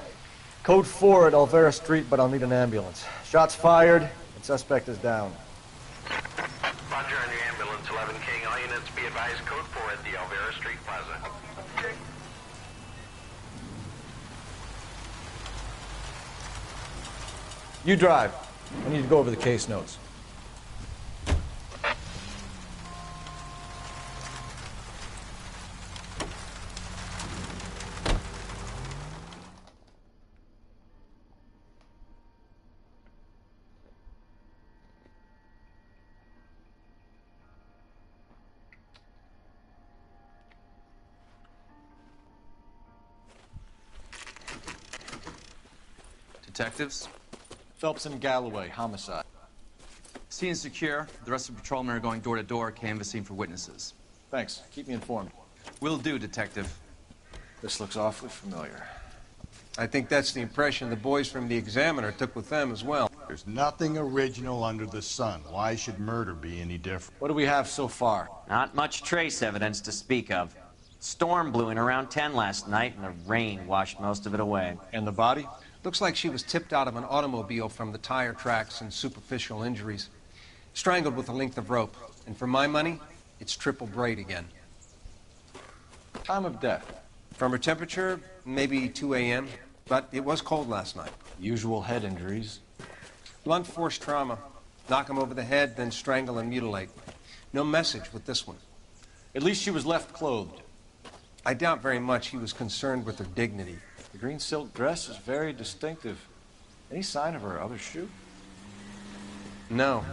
Code 4 at Alvera Street, but I'll need an ambulance. Shots fired, and suspect is down. Roger on your ambulance, 11K. All units be advised, code 4 at the Alvera Street Plaza. You drive. I need to go over the case notes. Detectives? Phelps and Galloway, homicide. Scene is secure. The rest of the patrolmen are going door to door, canvassing for witnesses. Thanks. Keep me informed. Will do, Detective. This looks awfully familiar. I think that's the impression the boys from the Examiner took with them as well. There's nothing original under the sun. Why should murder be any different? What do we have so far? Not much trace evidence to speak of. Storm blew in around 10 last night, and the rain washed most of it away. And the body? Looks like she was tipped out of an automobile from the tire tracks and superficial injuries. Strangled with a length of rope. And for my money, it's triple braid again. Time of death? From her temperature, maybe 2 a.m., but it was cold last night. Usual head injuries. Blunt force trauma. Knock him over the head, then strangle and mutilate. No message with this one. At least she was left clothed. I doubt very much he was concerned with her dignity. The green silk dress is very distinctive. Any sign of her other shoe? No.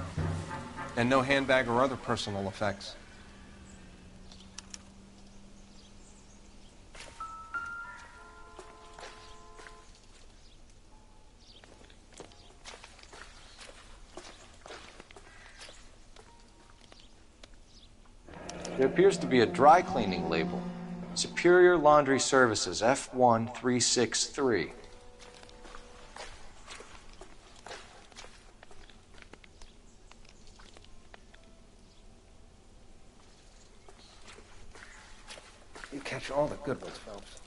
And no handbag or other personal effects. There appears to be a dry cleaning label. Superior Laundry Services, F1363. You catch all the good ones, Phelps.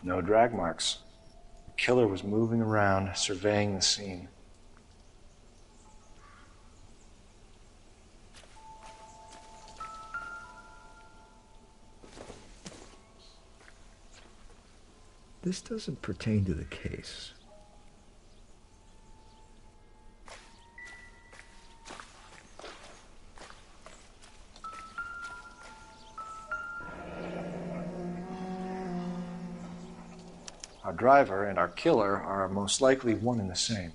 No drag marks. The killer was moving around, surveying the scene. This doesn't pertain to the case. Our driver and our killer are most likely one and the same.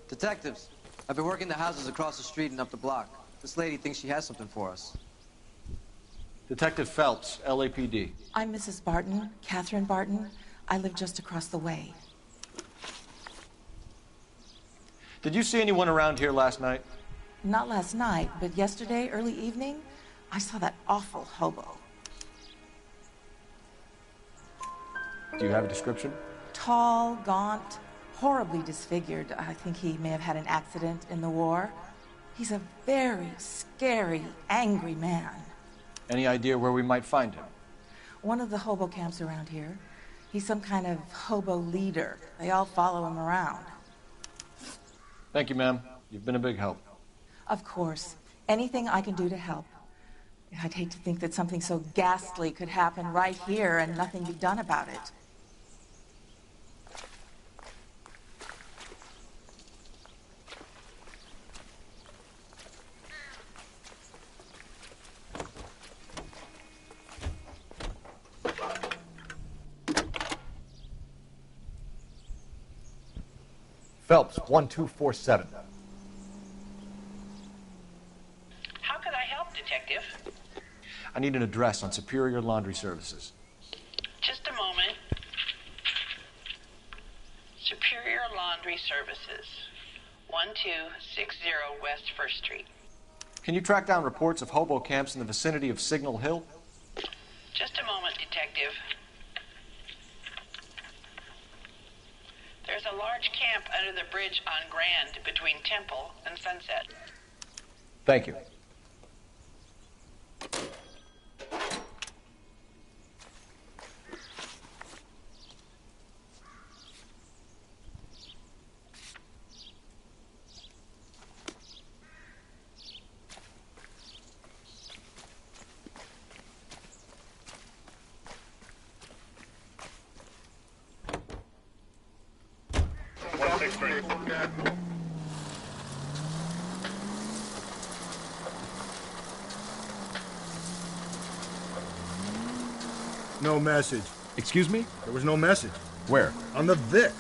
Detectives, I've been working the houses across the street and up the block. This lady thinks she has something for us. Detective Phelps, LAPD. I'm Mrs. Barton, Catherine Barton. I live just across the way. Did you see anyone around here last night? Not last night, but yesterday, early evening, I saw that awful hobo. Do you have a description? Tall, gaunt, horribly disfigured. I think he may have had an accident in the war. He's a very scary, angry man. Any idea where we might find him? One of the hobo camps around here. He's some kind of hobo leader. They all follow him around. Thank you, ma'am. You've been a big help. Of course. Anything I can do to help. I'd hate to think that something so ghastly could happen right here and nothing be done about it. Phelps, 1247. How can I help, Detective? I need an address on Superior Laundry Services. Just a moment. Superior Laundry Services, 1260 West 1st Street. Can you track down reports of hobo camps in the vicinity of Signal Hill? Just a moment, Detective. There's a large camp under the bridge on Grand between Temple and Sunset. Thank you. No message. Excuse me? There was no message. Where? On the Vic.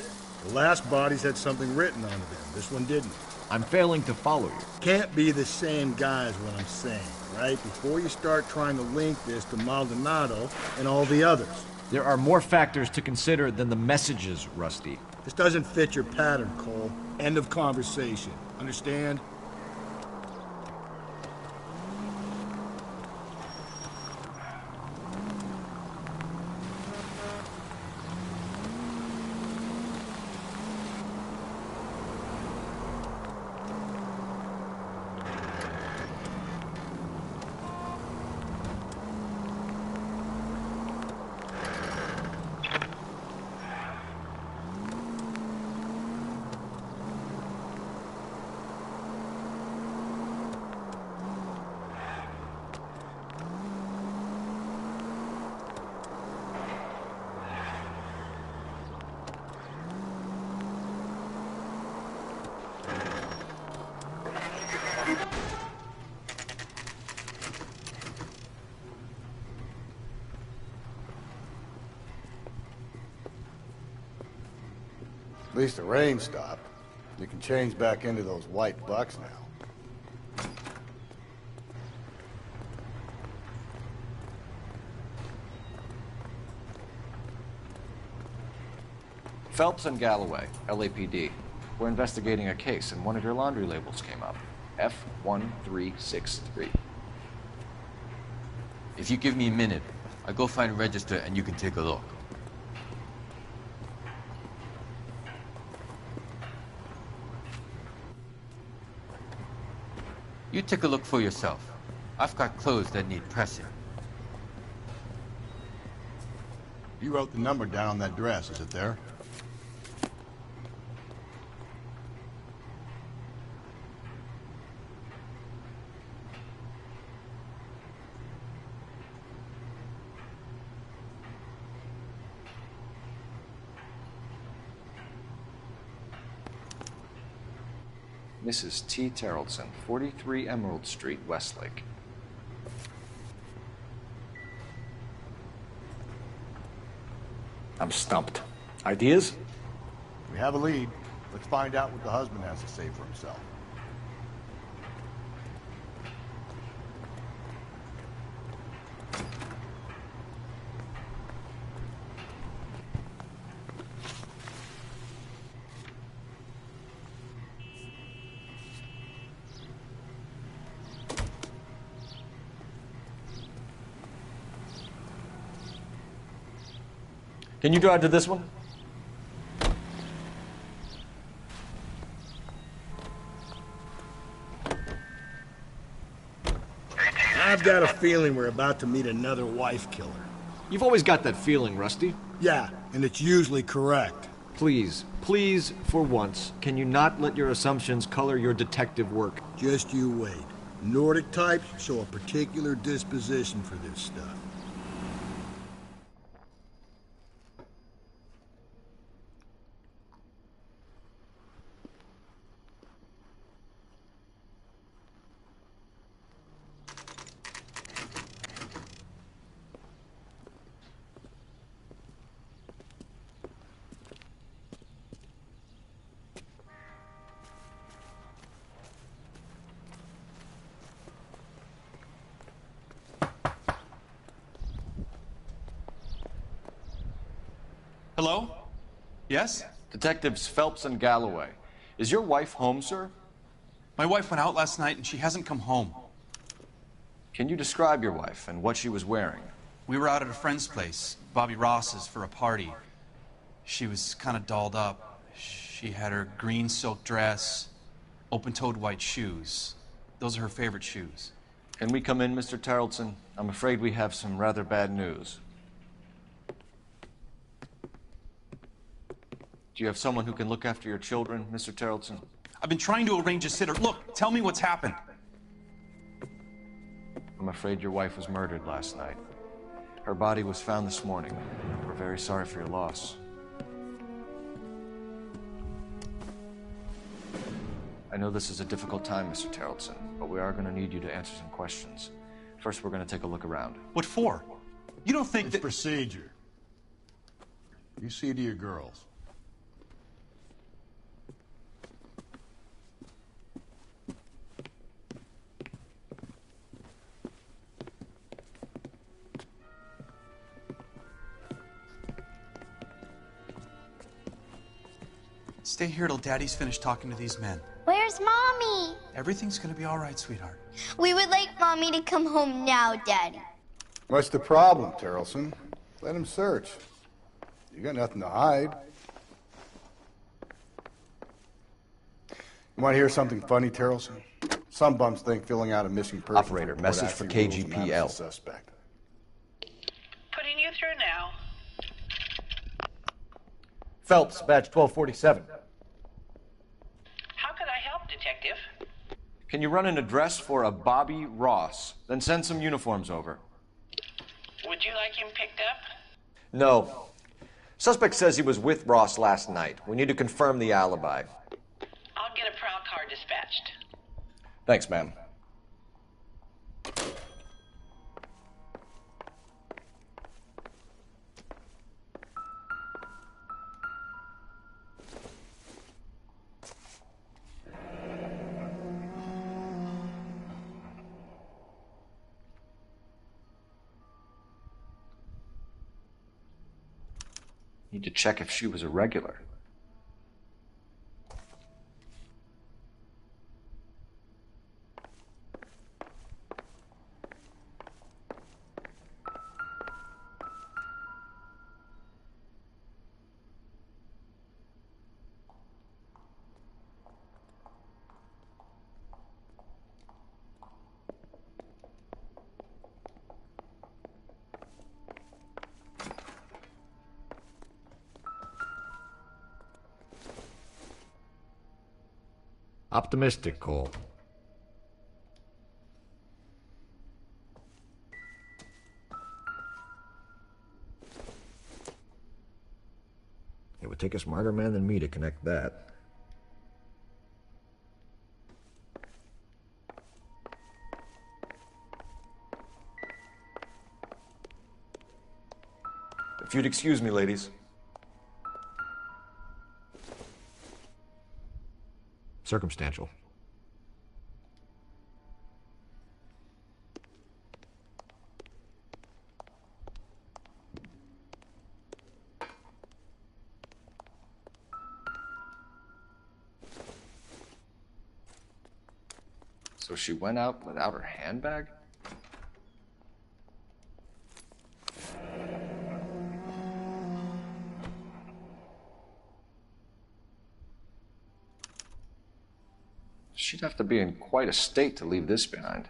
The last bodies had something written on them. This one didn't. I'm failing to follow you. Can't be the same guy is what I'm saying, right? Before you start trying to link this to Maldonado and all the others. There are more factors to consider than the messages, Rusty. This doesn't fit your pattern, Cole. End of conversation. Understand? At least the rain stopped. You can change back into those white bucks now. Phelps and Galloway, LAPD. We're investigating a case, and one of your laundry labels came up. F1363. If you give me a minute, I'll go find a register and you can take a look. You take a look for yourself. I've got clothes that need pressing. You wrote the number down on that dress, is it there? Mrs. T. Terrellson, 43 Emerald Street, Westlake. I'm stumped. Ideas? We have a lead. Let's find out what the husband has to say for himself. Can you drive to this one? I've got a feeling we're about to meet another wife killer. You've always got that feeling, Rusty. Yeah, and it's usually correct. Please, please, for once, can you not let your assumptions color your detective work? Just you wait. Nordic types show a particular disposition for this stuff. Hello? Yes? Detectives Phelps and Galloway. Is your wife home, sir? My wife went out last night and she hasn't come home. Can you describe your wife and what she was wearing? We were out at a friend's place, Bobby Ross's, for a party. She was kind of dolled up. She had her green silk dress, open-toed white shoes. Those are her favorite shoes. Can we come in, Mr. Tarleton? I'm afraid we have some rather bad news. Do you have someone who can look after your children, Mr. Tarleton? I've been trying to arrange a sitter. Look, tell me what's happened. I'm afraid your wife was murdered last night. Her body was found this morning. We're very sorry for your loss. I know this is a difficult time, Mr. Tarleton, but we are going to need you to answer some questions. First, we're going to take a look around. What for? You don't think it's procedure. You see to your girls. Stay here till Daddy's finished talking to these men. Where's Mommy? Everything's gonna be all right, sweetheart. We would like Mommy to come home now, Daddy. What's the problem, Tarleton? Let him search. You got nothing to hide. You want to hear something funny, Tarleton? Some bums think filling out a missing person Operator, report message for actually rules them out as KGPL. a suspect. Putting you through now. Phelps, badge 1247. How could I help, Detective? Can you run an address for a Bobby Ross? Then send some uniforms over. Would you like him picked up? No. Suspect says he was with Ross last night. We need to confirm the alibi. I'll get a prowl car dispatched. Thanks, ma'am. Need to check if she was a regular. Optimistic, Cole. It would take a smarter man than me to connect that. If you'd excuse me, ladies. Circumstantial. So she went out without her handbag? She'd have to be in quite a state to leave this behind.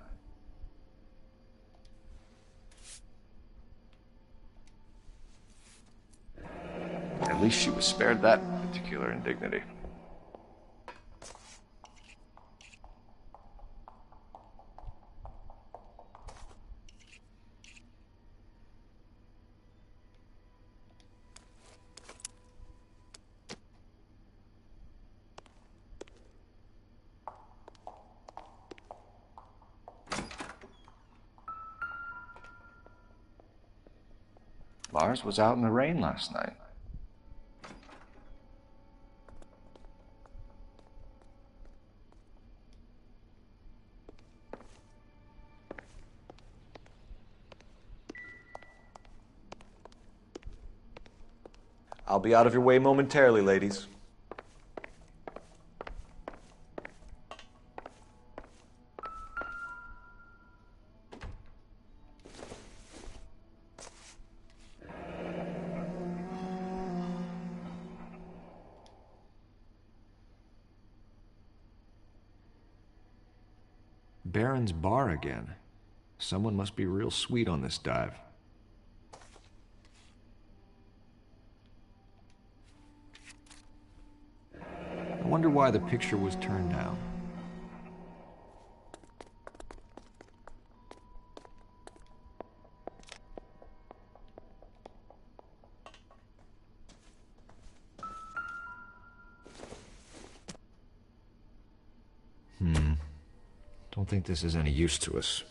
At least she was spared that particular indignity. Bars was out in the rain last night. I'll be out of your way momentarily, ladies. Baron's bar again. Someone must be real sweet on this dive. I wonder why the picture was turned down. Don't think this is any use to us.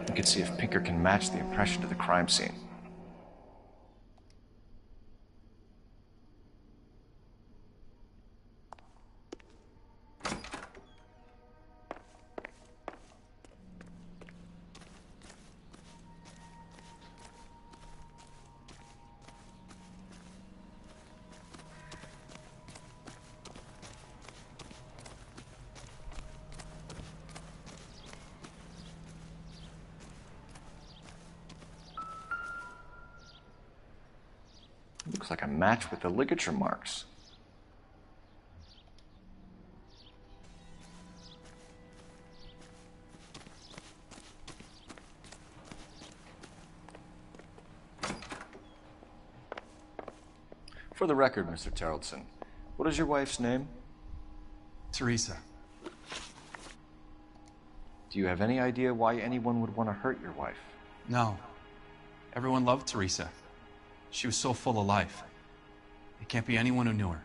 We could see if Pinker can match the impression to the crime scene. Looks like a match with the ligature marks. For the record, Mr. Terrellson, what is your wife's name? Teresa. Do you have any idea why anyone would want to hurt your wife? No. Everyone loved Teresa. She was so full of life. It can't be anyone who knew her.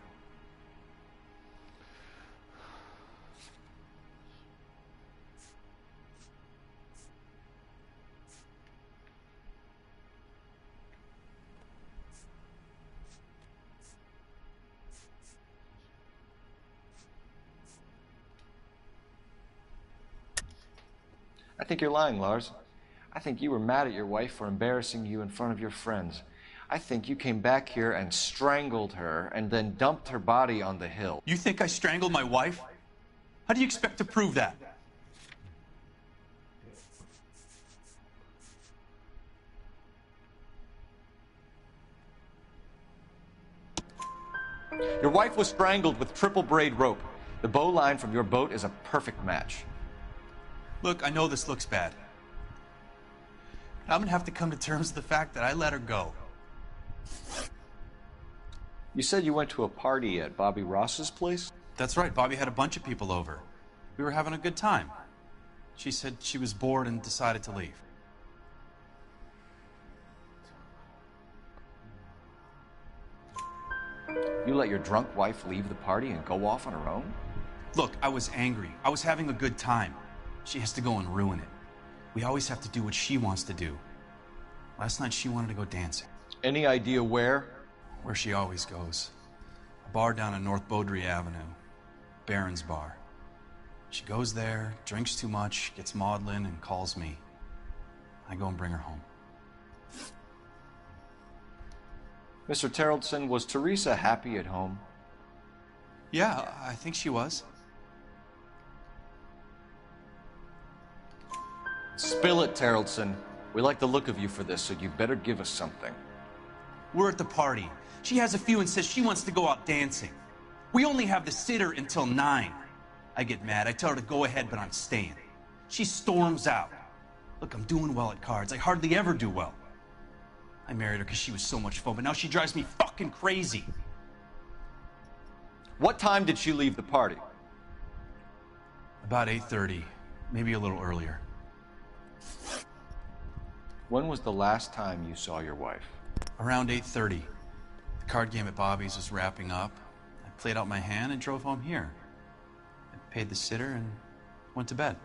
I think you're lying, Lars. I think you were mad at your wife for embarrassing you in front of your friends. I think you came back here and strangled her and then dumped her body on the hill. You think I strangled my wife? How do you expect to prove that? Your wife was strangled with triple braid rope. The bow line from your boat is a perfect match. Look, I know this looks bad. I'm gonna have to come to terms with the fact that I let her go. You said you went to a party at Bobby Ross's place? That's right. Bobby had a bunch of people over. We were having a good time. She said she was bored and decided to leave. You let your drunk wife leave the party and go off on her own? Look, I was angry. I was having a good time. She has to go and ruin it. We always have to do what she wants to do. Last night she wanted to go dancing. Any idea where? Where she always goes. A bar down on North Beaudry Avenue. Baron's Bar. She goes there, drinks too much, gets maudlin, and calls me. I go and bring her home. Mr. Terrellson, was Teresa happy at home? Yeah, I think she was. Spill it, Terrellson. We like the look of you for this, so you better give us something. We're at the party. She has a few and says she wants to go out dancing. We only have the sitter until 9. I get mad. I tell her to go ahead, but I'm staying. She storms out. Look, I'm doing well at cards. I hardly ever do well. I married her because she was so much fun, but now she drives me fucking crazy. What time did she leave the party? About 8:30, maybe a little earlier. When was the last time you saw your wife? Around 8:30. The card game at Bobby's was wrapping up. I played out my hand and drove home here. I paid the sitter and went to bed.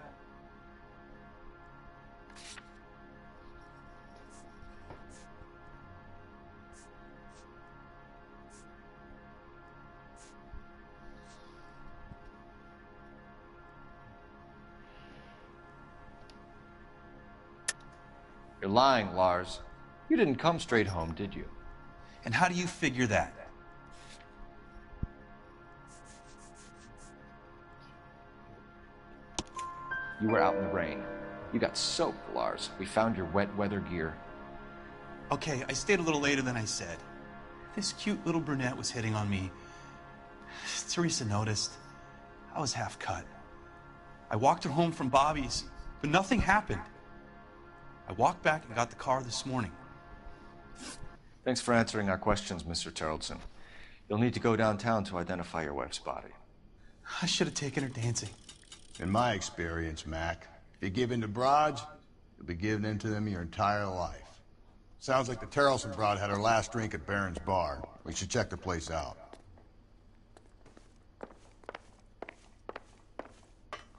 You're lying, Lars. You didn't come straight home, did you? And how do you figure that? You were out in the rain. You got soaked, Lars. We found your wet weather gear. Okay, I stayed a little later than I said. This cute little brunette was hitting on me. Teresa noticed. I was half cut. I walked her home from Bobby's, but nothing happened. I walked back and got the car this morning. Thanks for answering our questions, Mr. Terrelson. You'll need to go downtown to identify your wife's body. I should have taken her dancing. In my experience, Mac, if you give in to broads, you'll be giving in to them your entire life. Sounds like the Terrelson broad had her last drink at Barron's Bar. We should check the place out.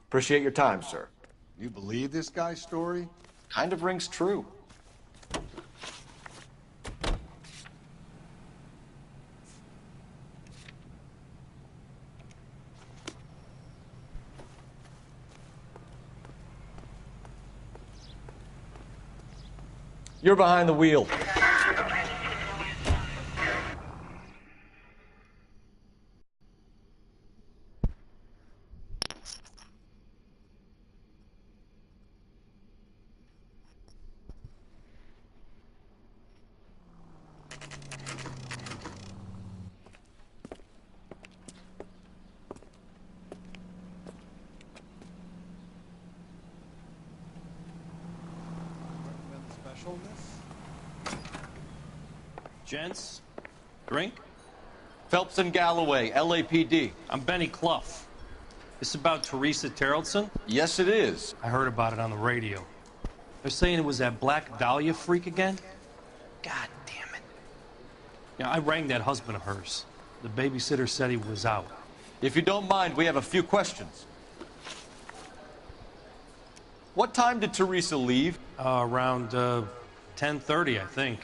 Appreciate your time, sir. You believe this guy's story? Kind of rings true. You're behind the wheel. Gents, drink? Phelps and Galloway, LAPD. I'm Benny Clough. This about Teresa Terrelson? Yes, it is. I heard about it on the radio. They're saying it was that Black Dahlia freak again? God damn it. Yeah, I rang that husband of hers. The babysitter said he was out. If you don't mind, we have a few questions. What time did Teresa leave? Around 10:30, I think.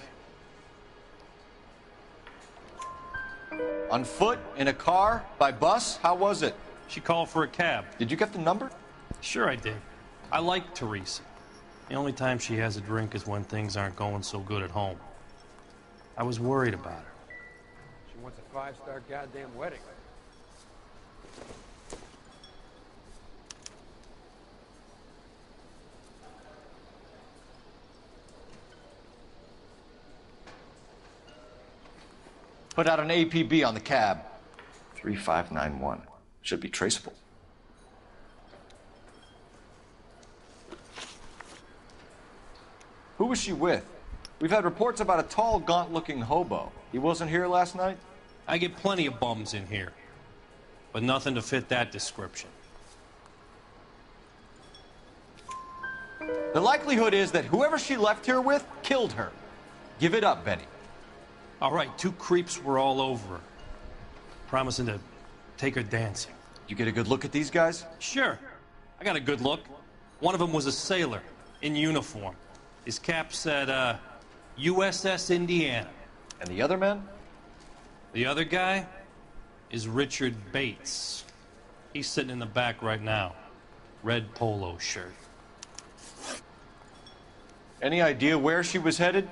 On foot? In a car? By bus? How was it? She called for a cab. Did you get the number? Sure I did. I like Teresa. The only time she has a drink is when things aren't going so good at home. I was worried about her. She wants a 5-star goddamn wedding. Put out an APB on the cab. 3591. Should be traceable. Who was she with? We've had reports about a tall, gaunt-looking hobo. He wasn't here last night? I get plenty of bums in here, but nothing to fit that description. The likelihood is that whoever she left here with killed her. Give it up, Benny. All right, 2 creeps were all over her, promising to take her dancing. You get a good look at these guys? Sure. I got a good look. One of them was a sailor, in uniform. His cap said, USS Indiana. And the other man? The other guy is Richard Bates. He's sitting in the back right now. Red polo shirt. Any idea where she was headed?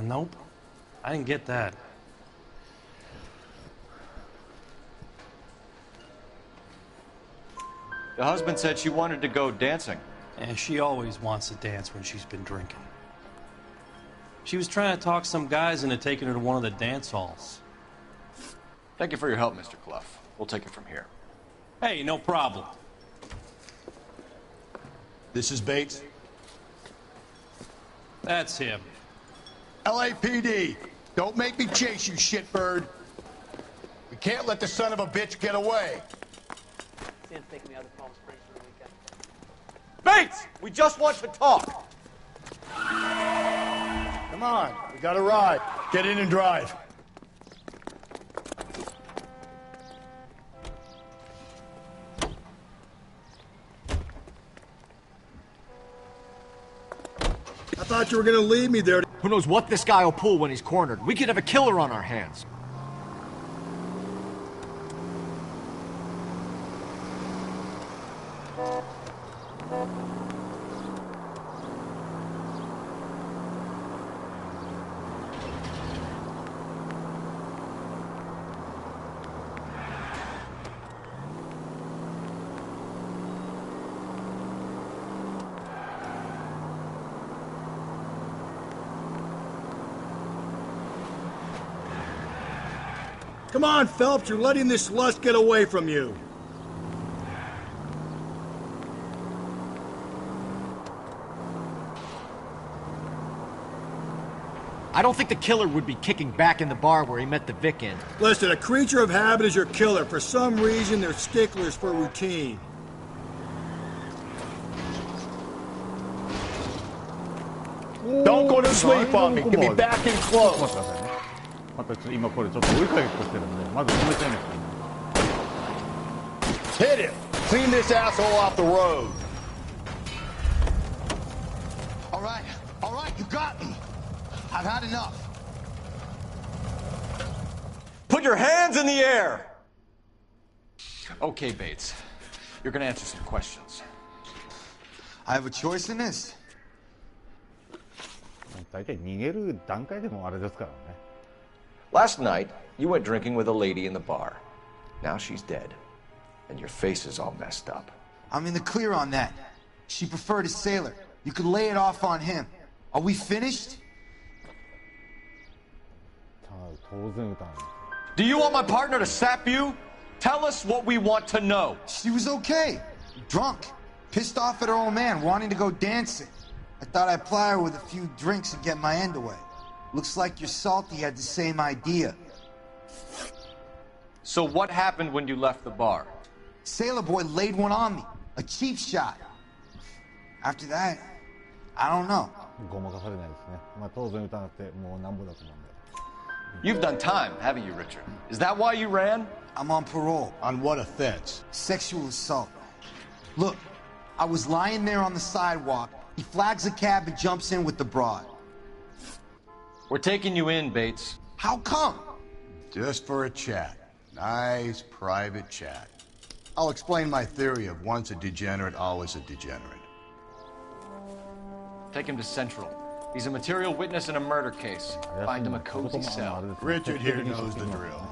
Nope. I didn't get that. The husband said she wanted to go dancing. And she always wants to dance when she's been drinking. She was trying to talk some guys into taking her to one of the dance halls. Thank you for your help, Mr. Clough. We'll take it from here. Hey, no problem. This is Bates? That's him. LAPD! Don't make me chase you, shitbird. We can't let the son of a bitch get away. Bates! We just want to talk! Come on, we got a ride. Get in and drive. I thought you were gonna leave me there. Who knows what this guy will pull when he's cornered? We could have a killer on our hands. Come on, Phelps, you're letting this lust get away from you. I don't think the killer would be kicking back in the bar where he met the Vic in. Listen, a creature of habit is your killer. For some reason, they're sticklers for routine. Don't go to sleep on me. Give me back in close. また今これちょっと追いかけっこしてるんで、まず止めちゃいます。 Hit it! Clean this asshole off the road. All right, you got me. I've had enough. Put your hands in the air! Okay, Bates. You're gonna answer some questions. I have a choice in this. 大体逃げる段階でもあれですからね。 Last night, you went drinking with a lady in the bar. Now she's dead. And your face is all messed up. I'm in the clear on that. She preferred a sailor. You could lay it off on him. Are we finished? Do you want my partner to sap you? Tell us what we want to know. She was okay. Drunk. Pissed off at her old man, wanting to go dancing. I thought I'd ply her with a few drinks and get my end away. Looks like your salty had the same idea. So what happened when you left the bar? Sailor boy laid one on me. A cheap shot. After that, I don't know. ごまかされないですね。まあ当然疑ってもうなんぼだと思うんで。 You've done time, haven't you, Richard? Is that why you ran? I'm on parole. On what offense? Sexual assault. Look, I was lying there on the sidewalk. He flags a cab and jumps in with the broad. We're taking you in, Bates. How come? Just for a chat. Nice private chat. I'll explain my theory of once a degenerate, always a degenerate. Take him to Central. He's a material witness in a murder case. Find him a cozy cell. Richard here knows the drill.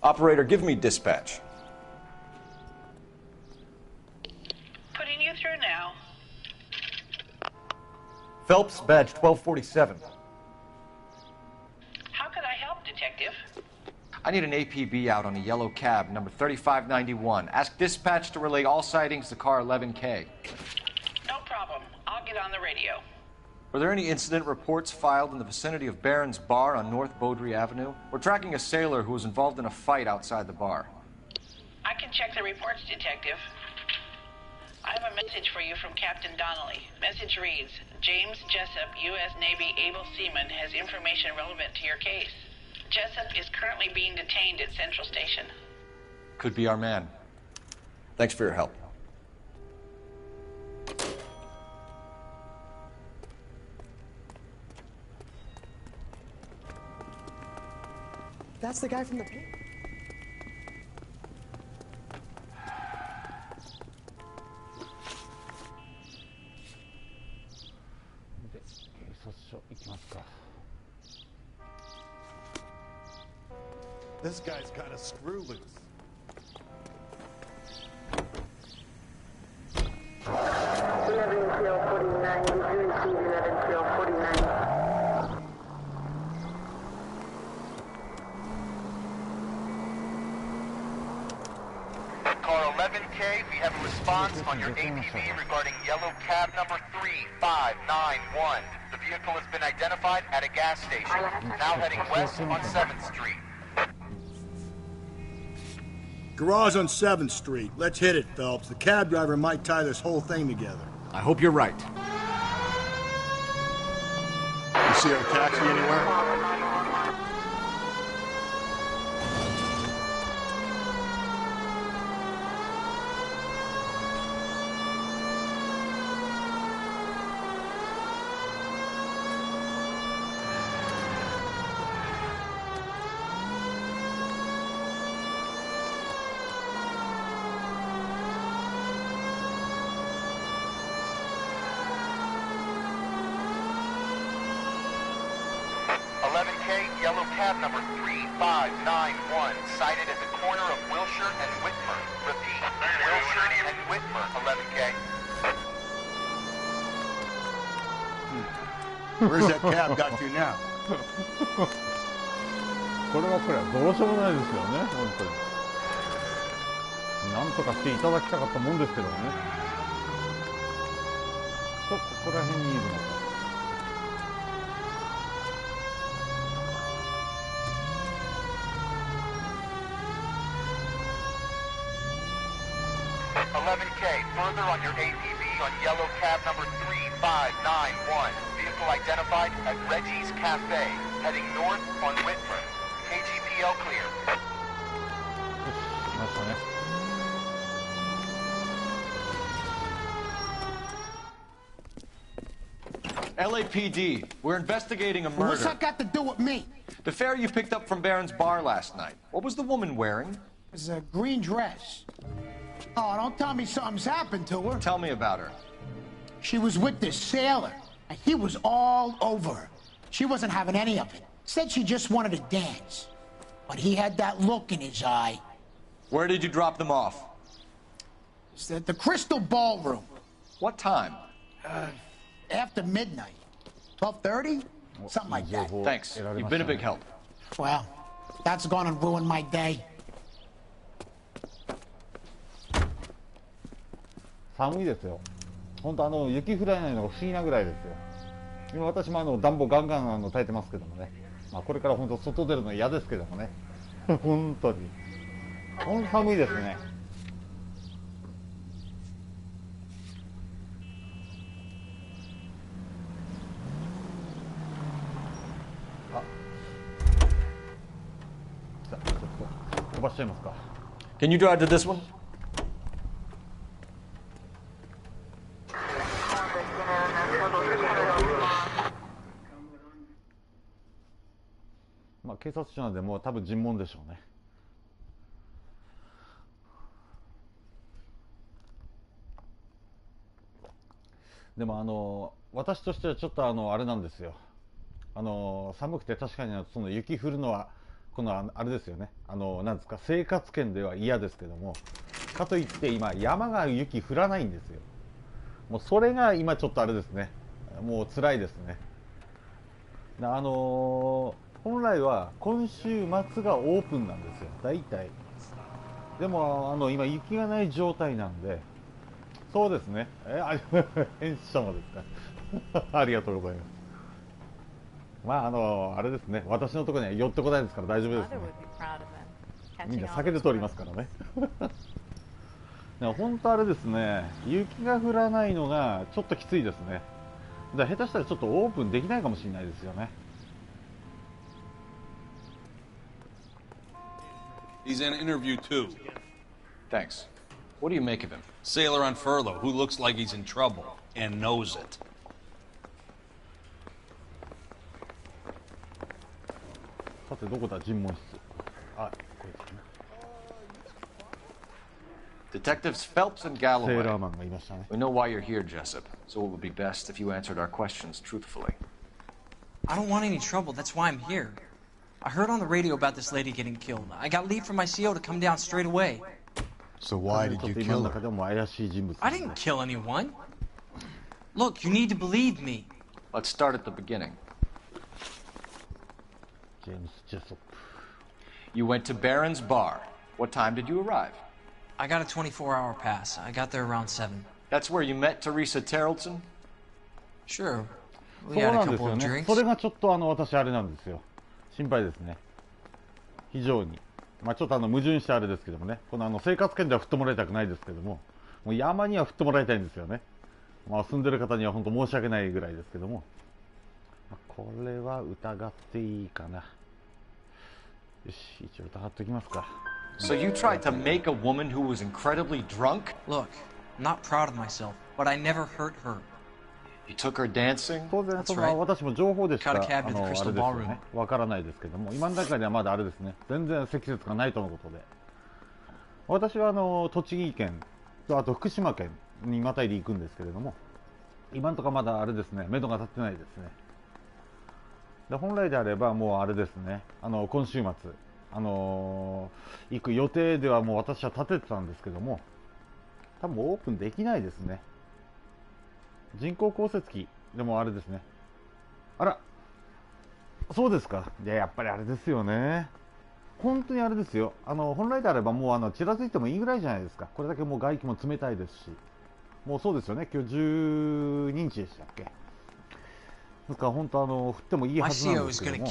Operator, give me dispatch. Putting you through now. Phelps, badge 1247. How could I help, Detective? I need an APB out on a yellow cab, number 3591. Ask dispatch to relay all sightings to car 11K. No problem. I'll get on the radio. Were there any incident reports filed in the vicinity of Barron's Bar on North Beaudry Avenue? We're tracking a sailor who was involved in a fight outside the bar. I can check the reports, Detective. I have a message for you from Captain Donnelly. Message reads, James Jessup, U.S. Navy able seaman, has information relevant to your case. Jessup is currently being detained at Central Station. Could be our man. Thanks for your help. That's the guy from the paper. This guy's got a screw loose. 11K, we have a response on your APB regarding yellow cab number 3591. The vehicle has been identified at a gas station, now heading west on 7th Street. Garage on 7th Street. Let's hit it, Phelps. The cab driver might tie this whole thing together. I hope you're right. You see our taxi anywhere? 3591, sighted at the corner of Wilshire and Whitmer. Repeat, Wilshire and Whitmer, 11K. Where's that cab got to now? これはどうしようもないですよね、本当に。なんとかしていただきたかったもんですけどね。ここら辺にいるのか。11K, further on your APB on yellow cab number 3591. Vehicle identified at Reggie's Cafe, heading north on Whitmer. KGPL clear. 来ましたね。LAPD, we're investigating a murder. What's that got to do with me? The fare you picked up from Barron's bar last night. What was the woman wearing? It was a green dress. Oh, don't tell me something's happened to her. Tell me about her. She was with this sailor, and he was all over her. She wasn't having any of it. Said she just wanted to dance. But he had that look in his eye. Where did you drop them off? It's at the Crystal Ballroom. What time? After midnight. 12:30? Something like that. Thanks. You've been a big help. Well, that's gonna ruin my day. 寒いですよ。本当雪降らないのが不思議なぐらいですよ。今私も暖房ガンガン焚いてますけどもね。まあこれから本当外出るの嫌ですけどもね。本当に寒いですね。ちょっと飛ばしちゃいますか。Can you drive to this one? まあ警察署なんでもう多分尋問でしょうね。でも私としてはちょっとあれなんですよ。寒くて確かにその雪降るのはこのあれですよね。なんですか、生活圏では嫌ですけども、かといって今山が雪降らないんですよ。もうそれが今ちょっとあれですね。もう辛いですね。本来は今週末がオープンなんですよ、大体。でも今雪がない状態なんで、そうですね。編集者もですか。ありがとうございます。まああれですね。私のところには寄ってこないですから大丈夫ですね。みんな避けて通りますからね。本当あれですね。雪が降らないのがちょっときついですね。だから下手したらちょっとオープンできないかもしれないですよね。He's in interview too. Thanks. What do you make of him? Sailor on furlough who looks like he's in trouble and knows it. さてどこだ尋問室。あ、これですね。Detectives Phelps and Galloway. セーラーマンがいましたね。We know why you're here, Jessup. So it would be best if you answered our questions truthfully. I don't want any trouble. That's why I'm here. I heard on the radio about this lady getting killed. I got leave from my CO to come down straight away. So why did you kill her? I didn't kill anyone. Look, you need to believe me. Let's start at the beginning. James Jessup. You went to Barron's bar. What time did you arrive? I got a 24-hour pass. I got there around 7. That's where you met Teresa Terrelson? Sure. そうなんですよね。それがちょっと私あれなんですよ。心配ですね。非常に。まあちょっと矛盾してあれですけどもね。この生活圏では振ってもらいたくないですけども、もう山には振ってもらいたいんですよね。まあ住んでる方には本当申し訳ないぐらいですけども。これは疑っていいかな。よし、一応疑っておきますか。So you tried to make a woman who was incredibly drunk? Look, I'm not proud of myself, but I never hurt her. You took her dancing? 当然私も情報でしかあれですよね。わからないですけども、今の中ではまだあれですね。全然積雪がないとのことで。私は栃木県とあと福島県にまたいで行くんですけれども、今のところまだあれですね。目処が立ってないですね。で本来であればもうあれですね。今週末行く予定ではもう私は立ててたんですけども、多分オープンできないですね。人工降雪機でもあれですね。あら、そうですか。いや、やっぱりあれですよね。本当にあれですよ。本来であればもうちらついてもいいぐらいじゃないですか。これだけもう外気も冷たいですし。もうそうですよね。今日12日でしたっけ。ですから本当降ってもいいはずなんですけども。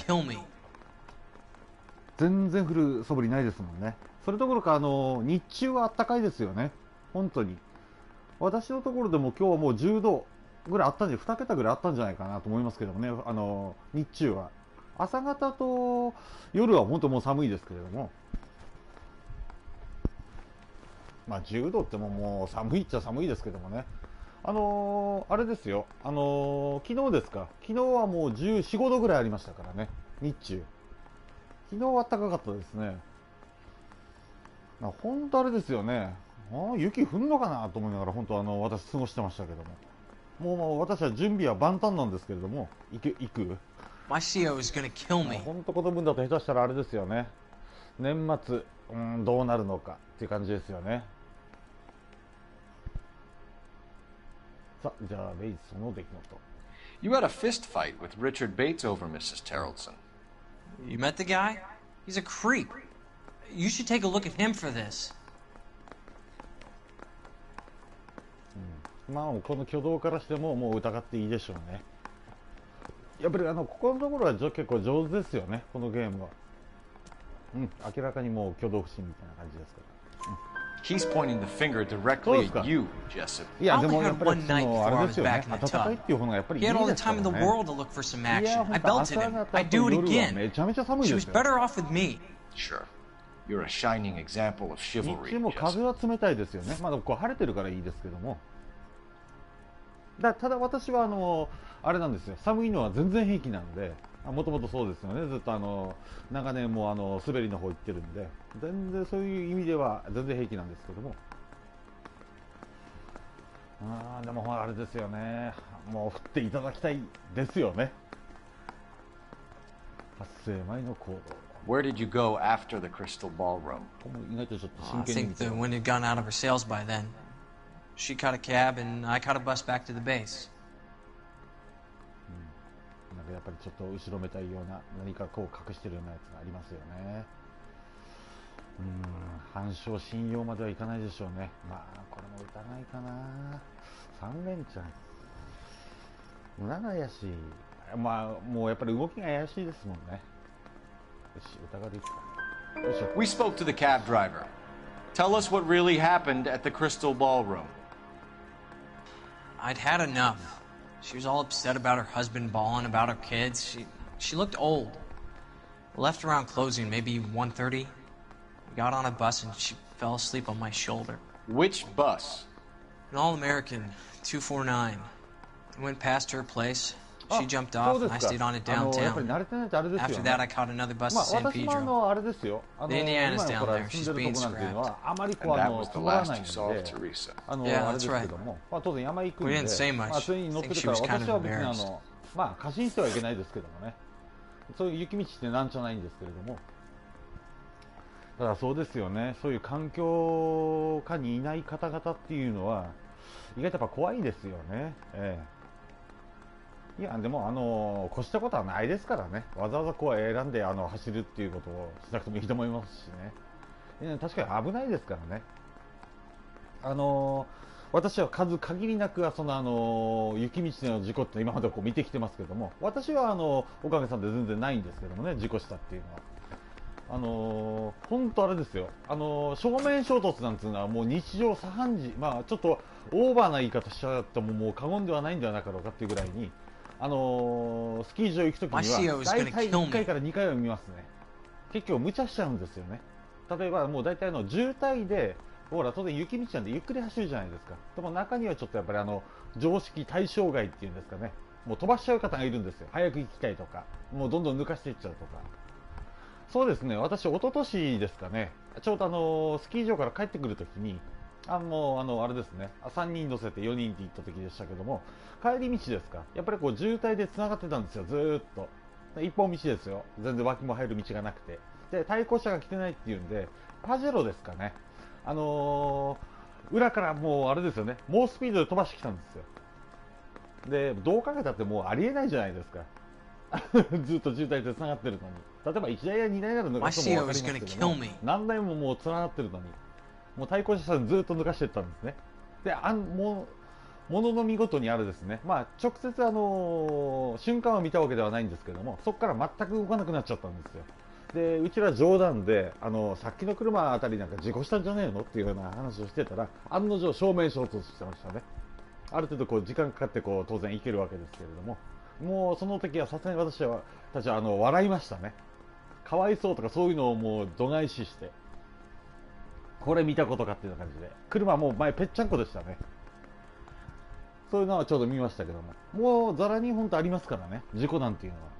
全然降る素振りないですもんね。それどころか日中は暖かいですよね。本当に。私のところでも今日はもう10度ぐらいあったんじゃ、2桁ぐらいあったんじゃないかなと思いますけどもね。日中は。朝方と夜は本当もう寒いですけれども。まあ10度ってもう寒いっちゃ寒いですけどもね。あれですよ。昨日ですか。昨日はもう14、15度ぐらいありましたからね。日中。昨日は暖かかったですね。本当あれですよね。雪降るのかなと思いながら本当私過ごしてましたけども。もう私は準備は万端なんですけれども、行く。My CO is gonna kill me. 本当この分だと下手したらあれですよね。年末、どうなるのかっていう感じですよね。さあ、じゃあレイズその出来事。You had a fist fight with Richard Bates over Mrs. Terrellson. You met the guy? He's a creep. You should take a look at him for this. まあこの挙動からしてももう疑っていいでしょうね。やっぱりここのところは結構上手ですよね、このゲームは。明らかにもう挙動不審みたいな感じですから。He's pointing the finger directly at you, Jessup. いやでもやっぱりあれですよね。暖かいっていう方がやっぱりいいですからね。He had all the time in the world to look for some action. I belted him. I'd do it again. めちゃめちゃ寒いですよ。She was better off with me. Sure. You're a shining example of chivalry. 日中も風は冷たいですよね。まだこう晴れてるからいいですけども。ただ私はあれなんですよ。寒いのは全然平気なので、もともとそうですよね。ずっと長年も滑りの方行ってるんで、全然そういう意味では全然平気なんですけども。でもあれですよね。もう振っていただきたいですよね。発生前の行動。Where did you go after the crystal ballroom? 意外とちょっと I think the wind had gone out of her sails by then. She caught a cab and I caught a bus back to the base. なんかやっぱりちょっと後ろめたいような何かこう隠してるようなやつがありますよね。反証信用まではいかないでしょうね。まあこれも疑いかな。3連チャン裏が怪しい。まあもうやっぱり動きが怪しいですもんね。よし、疑っていくか。よいしょ。 We spoke to the cab driver. Tell us what really happened at the crystal ballroom. I'd had enough. She was all upset about her husband bawling about her kids. She looked old. Left around closing, maybe 1:30. We got on a bus and she fell asleep on my shoulder. Which bus? An all-American 249. I went past her place. She jumped off and I stayed on it downtown. After that, I caught another bus to San Pedro. The Indiana's down there. She's being scrapped. And that was the last you saw of Teresa. Yeah, that's right. We didn't say much. I think she was kind of embarrassed. まあ過信してはいけないですけどもね。そういう雪道ってなんじゃないんですけれども。ただそうですよね。そういう環境下にいない方々っていうのは意外とやっぱ怖いですよね。いやでも越したことはないですからね。わざわざこう選んで走るっていうことをしなくてもいいと思いますしね。確かに危ないですからね。私は数限りなくその雪道での事故って今までこう見てきてますけども、私はおかげさんで全然ないんですけどもね、事故したっていうのは。本当あれですよ。正面衝突なんていうのはもう日常茶飯事、まあちょっとオーバーな言い方しちゃってもう過言ではないんではなかろうかっていうぐらいに。スキー場行くときには大体1回から2回は見ますね。結構無茶しちゃうんですよね。例えばもう大体渋滞でほら当然雪道なんでゆっくり走るじゃないですか。でも中にはちょっとやっぱり常識対象外っていうんですかね、もう飛ばしちゃう方がいるんですよ。早く行きたいとか、もうどんどん抜かしていっちゃうとか。そうですね、私一昨年ですかね、ちょうどスキー場から帰ってくるときにあれですね、3人乗せて4人で行った時でしたけども、帰り道ですか、やっぱりこう渋滞でつながってたんですよ、ずーっと。一本道ですよ、全然脇も入る道がなくて。で対向車が来てないっていうんでパジェロですかね、裏からもうあれですよね、猛スピードで飛ばしてきたんですよ。でどう考えたってもうありえないじゃないですかずっと渋滞で繋がってるのに、例えば1台や2台なら抜かしても分かりますけども、何台ももう連なってるのにもう対向車線ずっと抜かしていったんですね。でものの見事にあれですね、まあ直接瞬間を見たわけではないんですけども、そこから全く動かなくなっちゃったんですよ。でうちら冗談でさっきの車あたりなんか事故したんじゃねえのっていうような話をしてたら、案の定正面衝突してましたね。ある程度こう時間かかってこう当然行けるわけですけれども、もうその時はさすがに私たちは笑いましたね。かわいそうとかそういうのをもう度外視して、これ見たことかっていう感じで、車はもう前ぺっちゃんこでしたね。そういうのはちょうど見ましたけども、もうざらに本当ありますからね、事故なんていうのは。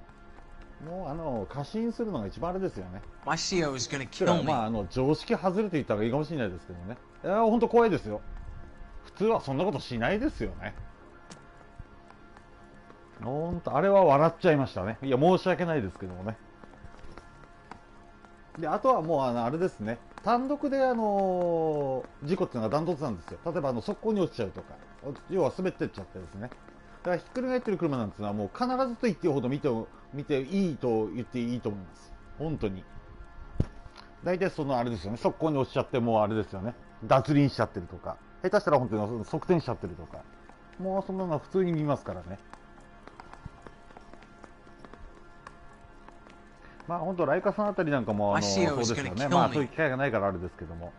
もう過信するのが一番あれですよね。My CO is gonna kill me. まあ常識外れて言った方がいいかもしれないですけどね。いや本当怖いですよ。普通はそんなことしないですよね。本当あれは笑っちゃいましたね。いや申し訳ないですけどもね。であとはもうあれですね。単独で事故っていうのがダントツなんですよ。例えば側溝に落ちちゃうとか、要は滑ってっちゃってですね。だからひっくり返ってる車なんていうのはもう必ずと言っていいほど見ていいと言っていいと思います。本当に。大体あれですよね。側溝に落ちちゃってもうあれですよね。脱輪しちゃってるとか、下手したら本当に側転しちゃってるとか、もうそんなのは普通に見ますからね。まあ本当ライカさんあたりなんかもそうですよね。まあそういう機会がないからあれですけども、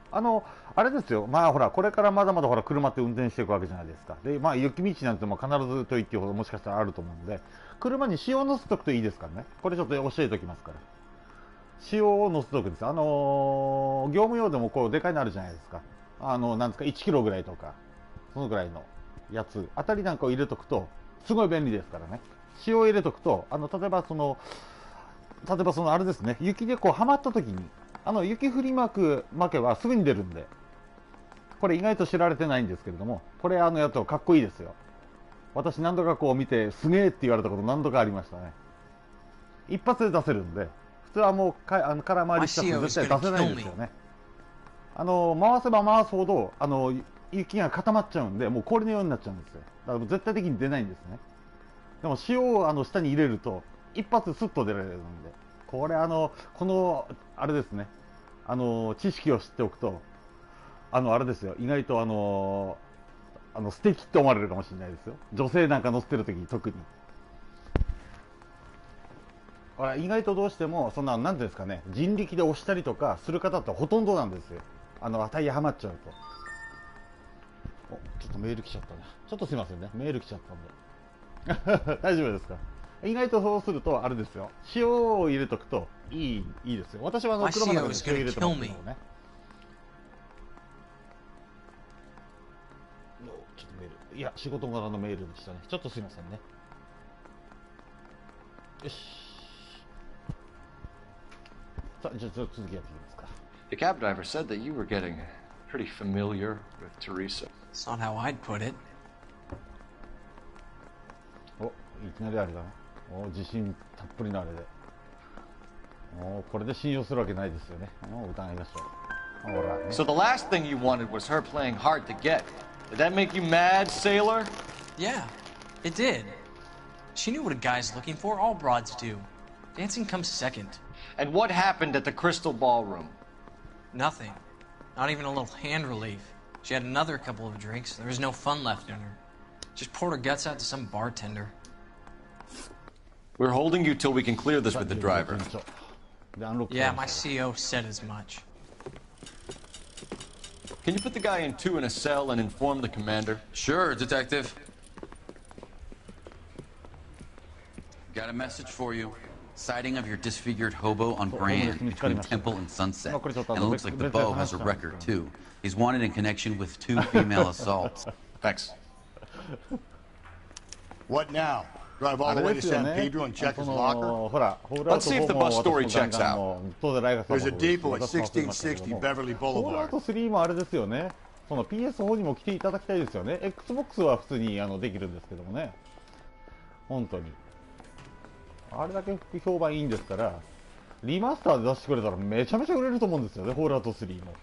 あれですよ。まあほらこれからまだまだほら車って運転していくわけじゃないですか。でまあ雪道なんても必ずと言っていいほどもしかしたらあると思うんで、車に塩を乗せとくといいですからね。これちょっと教えておきますから。塩を乗せとくんです。業務用でもこうでかいのあるじゃないですか。なんですか1キロぐらいとかそのぐらいのやつあたりなんかを入れとくとすごい便利ですからね。塩を入れとくと例えばあれですね、雪でこうはまった時に雪降りまけはすぐに出るんで、これ意外と知られてないんですけれども、これやるとかっこいいですよ。私何度かこう見てすげえって言われたこと何度かありましたね。一発で出せるんで、普通はもう空回りしたら絶対出せないんですよね。回せば回すほど雪が固まっちゃうんで、もう氷のようになっちゃうんですよ。だから絶対的に出ないんですね。でも塩を下に入れると一発スッと出られるんで、これこのあれですね、知識を知っておくとあれですよ、意外と素敵って思われるかもしれないですよ。女性なんか乗せてる時に特に。意外とどうしてもなんていうんですかね、人力で押したりとかする方ってほとんどなんですよ。タイヤはまっちゃうと。ちょっとメール来ちゃったな。ちょっとすいませんね、メール来ちゃったんで大丈夫ですか。意外とそうするとあれですよ、塩を入れとくといいですよ。私は車の中で塩入れてますけどね。ちょっとメール、いや仕事柄のメールでしたね。ちょっとすいませんね。よし。さあじゃあ続きやっていきますか。The cab driver said that you were getting pretty familiar with Teresa. It's not how I'd put it. いきなりあれだね。自信たっぷりのあれで。これで信用するわけないですよね。疑いましょう。ほらね。So the last thing you wanted was her playing hard to get. Did that make you mad, sailor? Yeah, it did. She knew what a guy's looking for. All broads do. Dancing comes second. And what happened at the Crystal Ballroom? Nothing. Not even a little hand relief. She had another couple of drinks. There was no fun left in her. Just poured her guts out to some bartender. We're holding you till we can clear this with the driver. Yeah, my CO said as much. Can you put the guy in two in a cell and inform the commander? Sure, Detective. Got a message for you. Sighting of your disfigured hobo on Brand between Temple and Sunset. And it looks like the beau has a record, too. He's wanted in connection with 2 female assaults. Thanks. What now? Drive all the way to San Pedro and check his locker? Let's see if the bus story checks out. There's a depot at 1660 Beverly Boulevard. 3もあれですよね。PS4 にも来ていただきたいですよね。Xbox は普通にできるんですけどもね。本当に。あれだけ評判いいんですから、リマスターで出してくれたらめちゃめちゃ売れると思うんですよね、ホールアウト3も。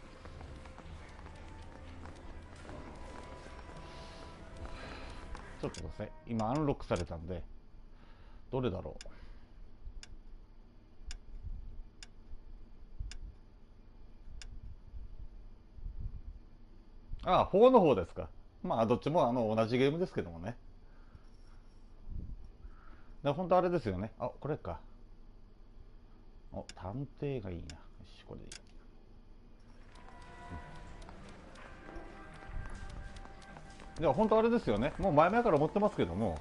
ちょっとですね、今アンロックされたんで、どれだろう。ああ、4の方ですか。まあ、どっちも同じゲームですけどもね。本当あれですよね。あ、これか。お、探偵がいいな。よし、これでいい。いや、本当あれですよね。もう前々から思ってますけども、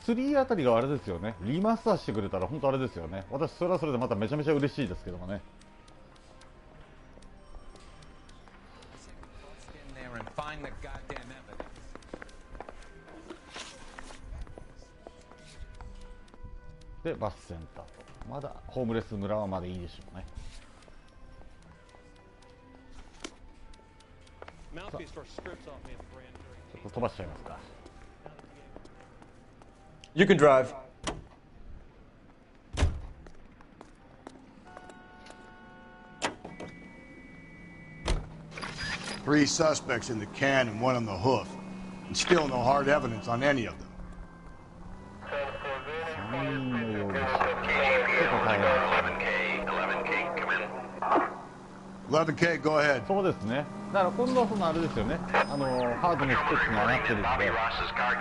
3あたりがあれですよね。リマスターしてくれたら本当あれですよね。私、それはそれでまためちゃめちゃ嬉しいですけどもね。で、バスセンターと。まだホームレス村はまだいいでしょうね。ちょっと飛ばしちゃいますか。You can drive. Three suspects in the can and one on the hoof. And still no hard evidence on any of them. 11K, go ahead. そうですね。だから今度はそのあれですよね。ハードのスペックが上がってるんで、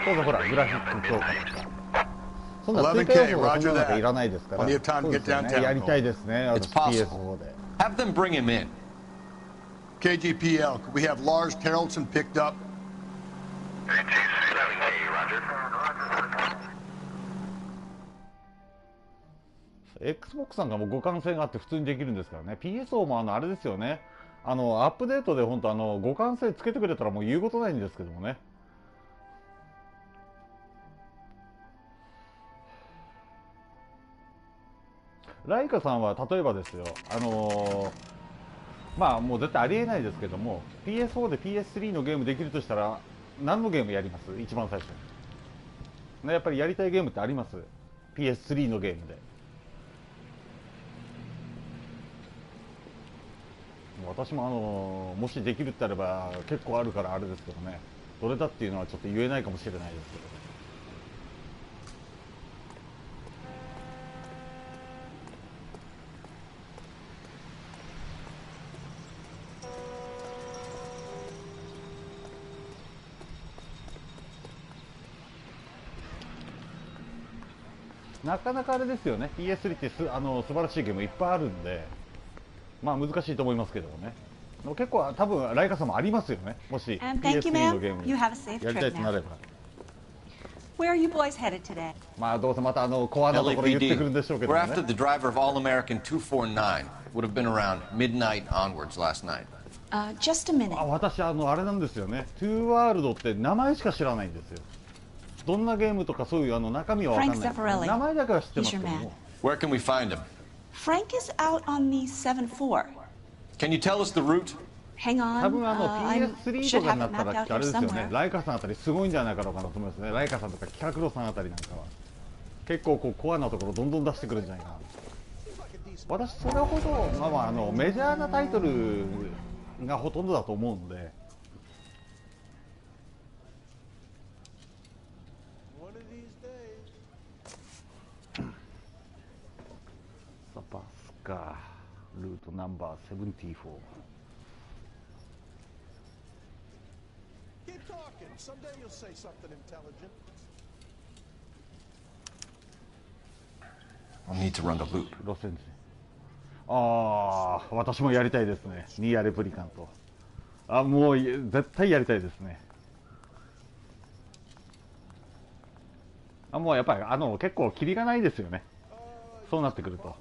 そうそうほらグラフィック強化とか。そんな追加要素がそんな中いらないですから。そうですよね。やりたいですね。私 PS4 で。Have them bring him in. KGPL, could we have Lars Carrollson picked up? Xbox さんがもう互換性があって普通にできるんですからね。PSO もあれですよね。アップデートで本当互換性つけてくれたらもう言うことないんですけどもね。ライカさんは例えばですよ。まあもう絶対ありえないですけども、PS4 で PS3 のゲームできるとしたら何のゲームやります？一番最初に。やっぱりやりたいゲームってあります？ PS3 のゲームで。私ももしできるってあれば結構あるからあれですけどね、どれだっていうのはちょっと言えないかもしれないですけど。なかなかあれですよね、PS3 って素晴らしいゲームいっぱいあるんで、まあ難しいと思いますけどもね。結構多分ライカさんもありますよね。もし PS3 のゲームやりたいとなれば。Where are you boys headed today? まあどうせまたコアなところ言ってくるんでしょうけどね。We're after the driver of All-American 249. Would have been around midnight onwards last night. Just a minute. 私あれなんですよね。トゥーワールドって名前しか知らないんですよ。どんなゲームとかそういう中身は分かんない。名前だけは知ってますけども。Where can we find him? Frank is out on the 7th floor. Can you tell us the route? Hang on. 多分PS3 とかになったらあれですよね。ライカさんあたりすごいんじゃないかと思いますね。ライカさんとかキャクロさんあたりなんかは結構コアなところどんどん出してくるんじゃないかな。私それほどメジャーなタイトルがほとんどだと思うんで。バスかルートナンバー74。I'll need to run the loop. 路線図。ああ、私もやりたいですね。ニアレプリカント。もう絶対やりたいですね。もうやっぱり結構キリがないですよね。そうなってくると。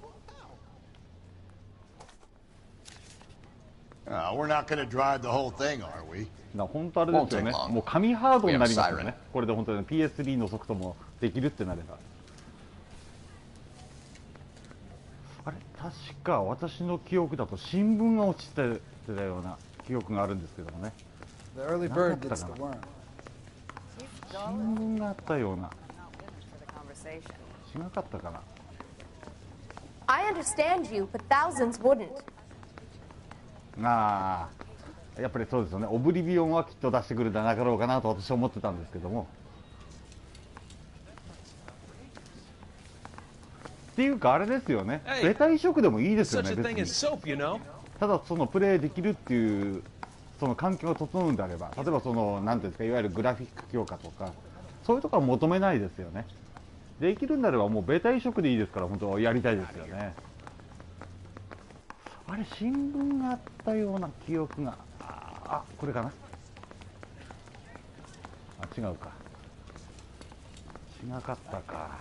We're not going to drive the whole thing, are we? 本当あれですよね。もう紙ハードになりますよね。これで本当に PS3 のソフトもできるってなれば。あれ確か私の記憶だと新聞が落ちてたような記憶があるんですけどもね。新聞があったような。違かったかな。I understand you, but thousands wouldn't. やっぱりそうですよね。オブリビオンはきっと出してくるんじゃなかろうかなと私は思ってたんですけども。っていうかあれですよね。ベタ移植でもいいですよね。別にただそのプレイできるっていうその環境が整うんであれば、例えばそのなんていうんですか、いわゆるグラフィック強化とかそういうところは求めないですよね。できるんであればもうベタ移植でいいですから、本当やりたいですよね。あれ新聞があったような記憶が、これかな。違うか。違かったか。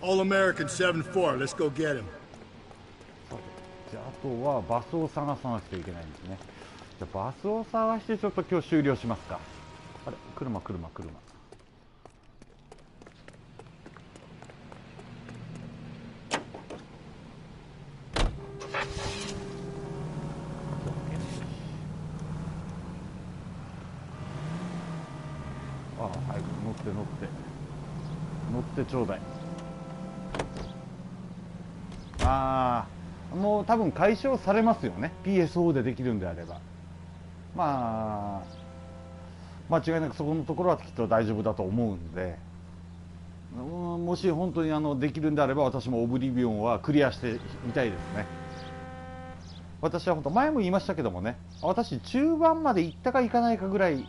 All-American 7-4, let's go get him. じゃあ、あとはバスを探さなくちゃいけないんですね。じゃあバスを探してちょっと今日終了しますか。あれ、車。はい、乗ってちょうだい。もう多分解消されますよね。 PSO でできるんであれば、間違いなくそこのところはきっと大丈夫だと思うんで、もし本当にできるんであれば私もオブリビオンはクリアしてみたいですね。私は本当前も言いましたけどもね、私中盤まで行ったか行かないかぐらい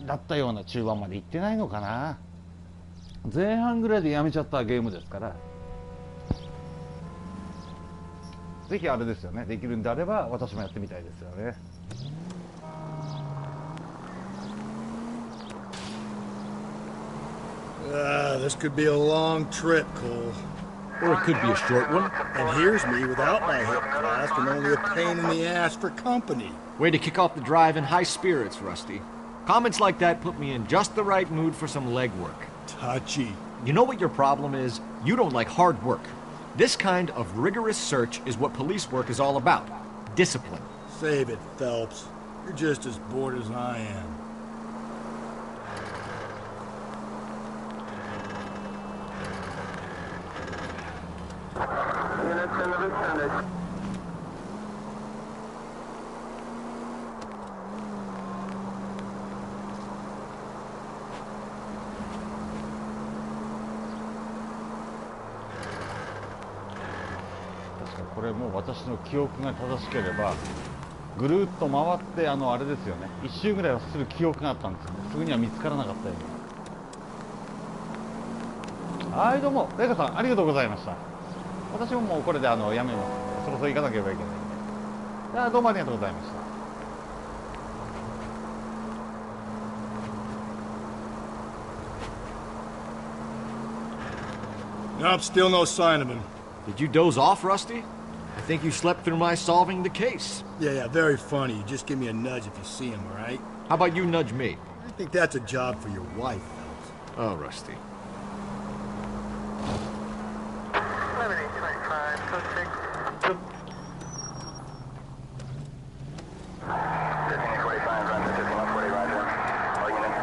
だったような、中盤まで行ってないのかな。前半ぐらいでやめちゃったゲームですから、ぜひあれですよね、できるんであれば私もやってみたいですよね。This could be a long trip, Cole. Or it could be a short one. And here's me without my hip cast and only a pain in the ass for company. Way to kick off the drive in high spirits, Rusty. Comments like that put me in just the right mood for some legwork. Touchy. You know what your problem is? You don't like hard work. This kind of rigorous search is what police work is all about. Discipline. Save it, Phelps. You're just as bored as I am. Units in the vicinity.確かこれもう私の記憶が正しければぐるっと回ってあれですよね、1周ぐらいはする記憶があったんですけど、すぐには見つからなかったような。はい、どうもレイカさんありがとうございました。私ももうこれでやめますので、そろそろ行かなければいけないんで。じゃあどうもありがとうございました。Nope, still no sign of him. Did you doze off, Rusty? I think you slept through my solving the case. Yeah, very funny. You just give me a nudge if you see him, all right? How about you nudge me? I think that's a job for your wife, Phelps. Oh, Rusty. 11-825, code 6. 1545, run to 5140, roger. All units.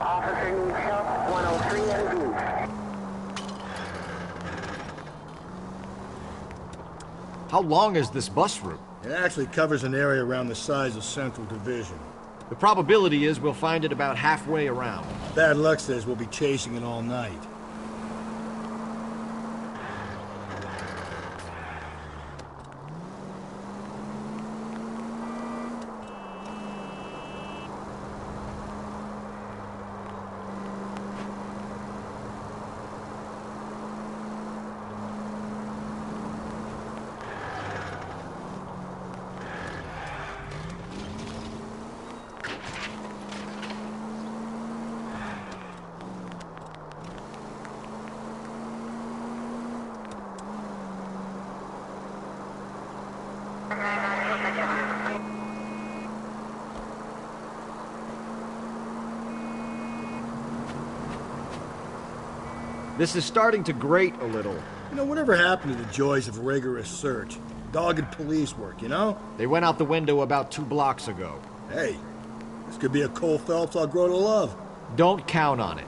Officer needs help, 103 and blue. How long is this bus route? It actually covers an area around the size of Central Division. The probability is we'll find it about halfway around. Bad luck says we'll be chasing it all night. This is starting to grate a little. You know, whatever happened to the joys of rigorous search? Dogged police work, you know? They went out the window about 2 blocks ago. Hey, this could be a Cole Phelps I'll grow to love. Don't count on it.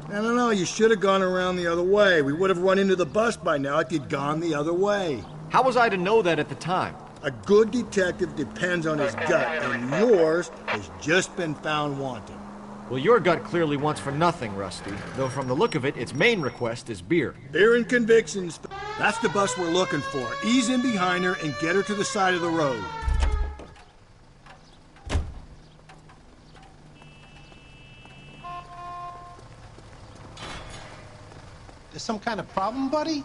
I don't know, you should have gone around the other way. We would have run into the bus by now if you'd gone the other way. How was I to know that at the time? A good detective depends on his gut, and yours has just been found wanting. Well, your gut clearly wants for nothing, Rusty. Though from the look of it, its main request is beer. Beer and convictions. That's the bus we're looking for. Ease in behind her and get her to the side of the road. There's some kind of problem, buddy?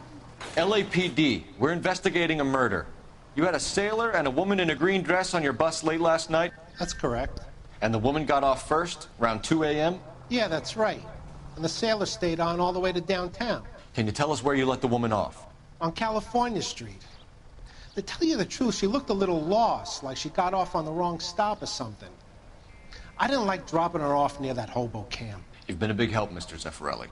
LAPD, we're investigating a murder. You had a sailor and a woman in a green dress on your bus late last night? That's correct. And the woman got off first, around 2 a.m.? Yeah, that's right. And the sailor stayed on all the way to downtown. Can you tell us where you let the woman off? On California Street. To tell you the truth, she looked a little lost, like she got off on the wrong stop or something. I didn't like dropping her off near that hobo camp. You've been a big help, Mr. Zeffirelli.